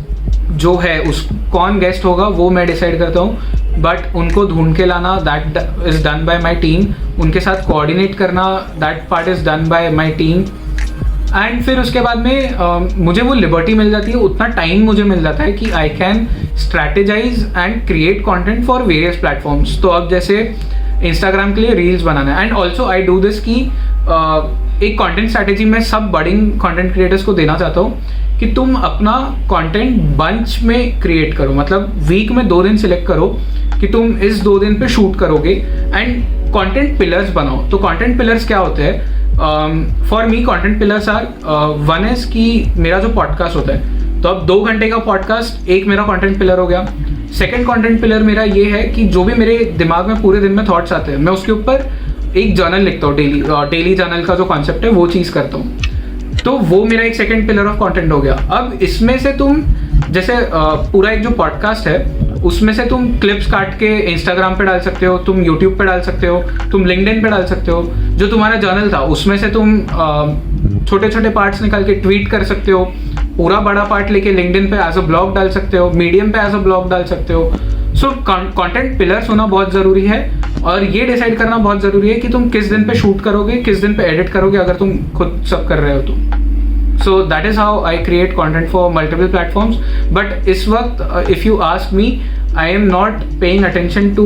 जो है उस कौन गेस्ट होगा वो मैं डिसाइड करता हूँ, बट उनको ढूंढ के लाना that is done by my team. उनके साथ कोऑर्डिनेट करना that part is done by my team. And फिर उसके बाद में मुझे वो लिबर्टी मिल जाती है, उतना टाइम मुझे मिल जाता है कि I can strategise and create content for various platforms. तो अब जैसे इंस्टाग्राम के लिए रील्स बनाना है, and also I do this कि एक कंटेंट स्ट्रैटेजी मैं सब बडिंग कंटेंट क्रिएटर्स को देना चाहता हूँ कि तुम अपना कंटेंट बंच में क्रिएट करो. मतलब वीक में 2 दिन सिलेक्ट करो कि तुम इस 2 दिन पे शूट करोगे, एंड कंटेंट पिलर्स बनाओ. तो कंटेंट पिलर्स क्या होते हैं? For me content pillars are, one is कि मेरा जो पॉडकास्ट होता है, तो अब 2 घंटे का पॉडकास्ट एक मेरा कंटेंट पिलर हो गया. सेकंड कंटेंट पिलर मेरा ये है कि जो भी मेरे दिमाग में पूरे दिन में थॉट्स आते हैं, मैं उसके ऊपर एक जर्नल लिखता हूँ. डेली जर्नल का जो कॉन्सेप्ट है वो चीज़ करता हूँ. तो वो मेरा एक सेकंड पिलर ऑफ कंटेंट हो गया. अब इसमें से तुम जैसे पूरा एक जो पॉडकास्ट है उसमें से तुम क्लिप्स काट के इंस्टाग्राम पे डाल सकते हो, तुम यूट्यूब पे डाल सकते हो, तुम लिंक्डइन पे डाल सकते हो. जो तुम्हारा जर्नल था उसमें से तुम छोटे छोटे पार्ट्स निकाल के ट्वीट कर सकते हो. पूरा बड़ा पार्ट लेके लिंक्डइन पे एज अ ब्लॉग डाल सकते हो, मीडियम पे एज अ ब्लॉग डाल सकते हो. सो कंटेंट पिलर्स होना बहुत ज़रूरी है, और ये डिसाइड करना बहुत ज़रूरी है कि तुम किस दिन पे शूट करोगे, किस दिन पे एडिट करोगे, अगर तुम खुद सब कर रहे हो तो. So that is how I create content for multiple platforms. But इस वक्त if you ask me, I am not paying attention to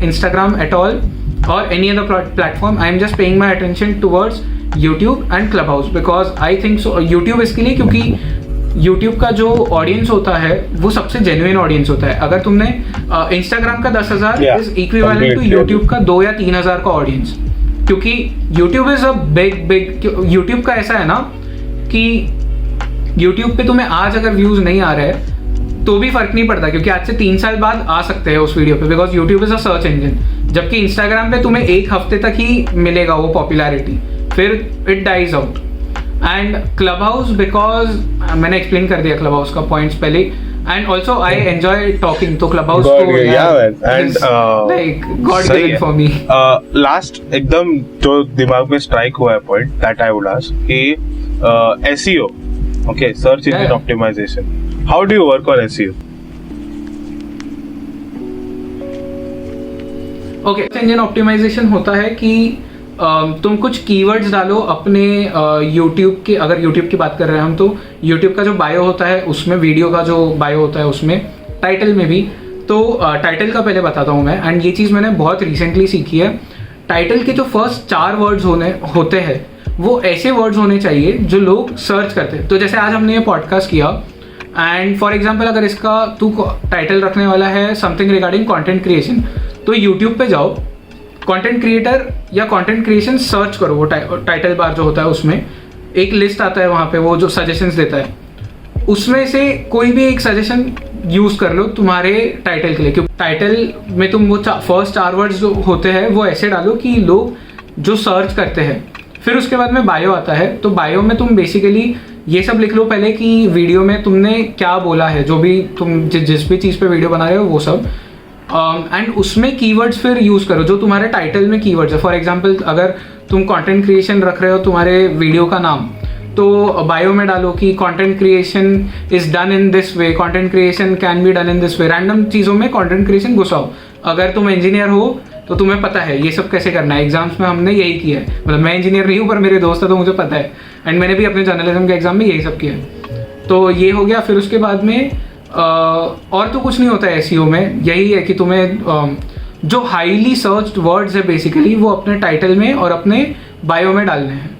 Instagram at all और any other platform. I am just paying my attention towards YouTube and Clubhouse, because I think so. YouTube इसके लिए क्योंकि YouTube का जो audience होता है वो सबसे जेन्युइन ऑडियंस होता है. अगर तुमने इंस्टाग्राम का 10,000 इज इक्विवेलेंट टू यूट्यूब का 2 या 3,000 का ऑडियंस, क्योंकि YouTube is a big. YouTube का ऐसा है ना कि यूट्यूब पे तुम्हें आज अगर व्यूज नहीं आ रहे हैं तो भी फर्क नहीं पड़ता, क्योंकि आज से 3 साल बाद आ सकते हैं उस वीडियो पे, because YouTube is a search engine. जबकि इंस्टाग्राम पे तुम्हें 1 हफ्ते तक ही मिलेगा वो पॉपुलैरिटी, फिर it dies out. And Clubhouse, because मैंने एक्सप्लेन कर दिया क्लब हाउस का पॉइंट्स पहले, and also I enjoy talking. तो Clubhouse like God given for me. Last एकदम जो दिमाग में स्ट्राइक हुआ है point that I would ask कि SEO, okay, search engine optimisation, how do you work on SEO? Okay, engine optimisation होता है कि तुम कुछ कीवर्ड्स डालो अपने यूट्यूब के. अगर यूट्यूब की बात कर रहे हैं हम, तो यूट्यूब का जो बायो होता है उसमें, वीडियो का जो बायो होता है उसमें, टाइटल में भी. तो टाइटल का पहले बताता हूँ मैं, एंड ये चीज़ मैंने बहुत रिसेंटली सीखी है. टाइटल के जो फर्स्ट 4 वर्ड्स होते हैं वो ऐसे वर्ड्स होने चाहिए जो लोग सर्च करते हैं. तो जैसे आज हमने ये पॉडकास्ट किया, एंड फॉर एग्जाम्पल अगर इसका तू टाइटल रखने वाला है समथिंग रिगार्डिंग कंटेंट क्रिएशन, तो यूट्यूब पे जाओ, कंटेंट क्रिएटर या कंटेंट क्रिएशन सर्च करो. वो टाइटल बार जो होता है उसमें एक लिस्ट आता है, वहाँ पे वो जो सजेशंस देता है, उसमें से कोई भी एक सजेशन यूज़ कर लो तुम्हारे टाइटल के लिए. क्योंकि टाइटल में तुम वो फर्स्ट 4 वर्ड्स जो होते हैं वो ऐसे डालो कि लोग जो सर्च करते हैं. फिर उसके बाद में बायो आता है. तो बायो में तुम बेसिकली ये सब लिख लो पहले कि वीडियो में तुमने क्या बोला है, जो भी तुम जिस भी चीज़ पे वीडियो बना रहे हो वो सब. एंड उसमें कीवर्ड्स फिर यूज़ करो जो तुम्हारे टाइटल में कीवर्ड्स है. फॉर एग्जांपल अगर तुम कंटेंट क्रिएशन रख रहे हो तुम्हारे वीडियो का नाम, तो बायो में डालो कि content creation is done in this way, content creation can be done in this way. Random चीज़ों में कंटेंट क्रिएशन घुसाओ. अगर तुम इंजीनियर हो तो तुम्हें पता है ये सब कैसे करना है. एग्जाम्स में हमने यही किया है. मतलब मैं इंजीनियर नहीं हूँ पर मेरे दोस्त है तो मुझे पता है, एंड मैंने भी अपने जर्नलिज्म के एग्जाम में यही सब किया है. तो ये हो गया. फिर उसके बाद में और तो कुछ नहीं होता है SEO में. यही है कि तुम्हें जो हाईली सर्च्ड वर्ड्स है बेसिकली वो अपने टाइटल में और अपने बायो में डालने हैं.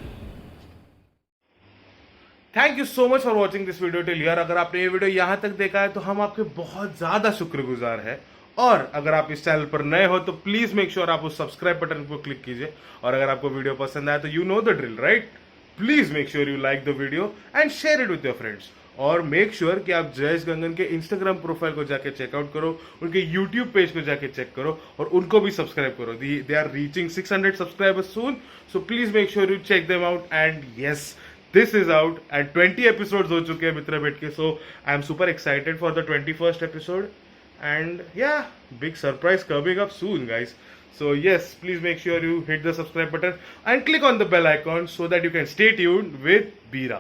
Thank you so much for watching this video till here. अगर आपने ये वीडियो यहाँ तक देखा है तो हम आपके बहुत ज़्यादा शुक्रगुजार हैं. और अगर आप इस चैनल पर नए हो तो प्लीज़ मेक श्योर आप उस सब्सक्राइब बटन को क्लिक कीजिए. और अगर आपको वीडियो पसंद आया तो you know the drill right. Please make sure you like the video and share it with your friends. और मेक श्योर कि आप जयेश गंगन के इंस्टाग्राम प्रोफाइल को जाके चेकआउट करो, उनके यूट्यूब पेज को जाके चेक करो और उनको भी सब्सक्राइब करो. They are reaching 600 subscribers soon, so please make sure you check them out. And yes, this is out and 20 episodes हो चुके हैं मित्र भेट के. So I am super excited for the 21st episode and yeah big surprise coming up soon guys. So yes, please make sure you hit the subscribe button and click on the bell icon so that you can stay tuned with Bira.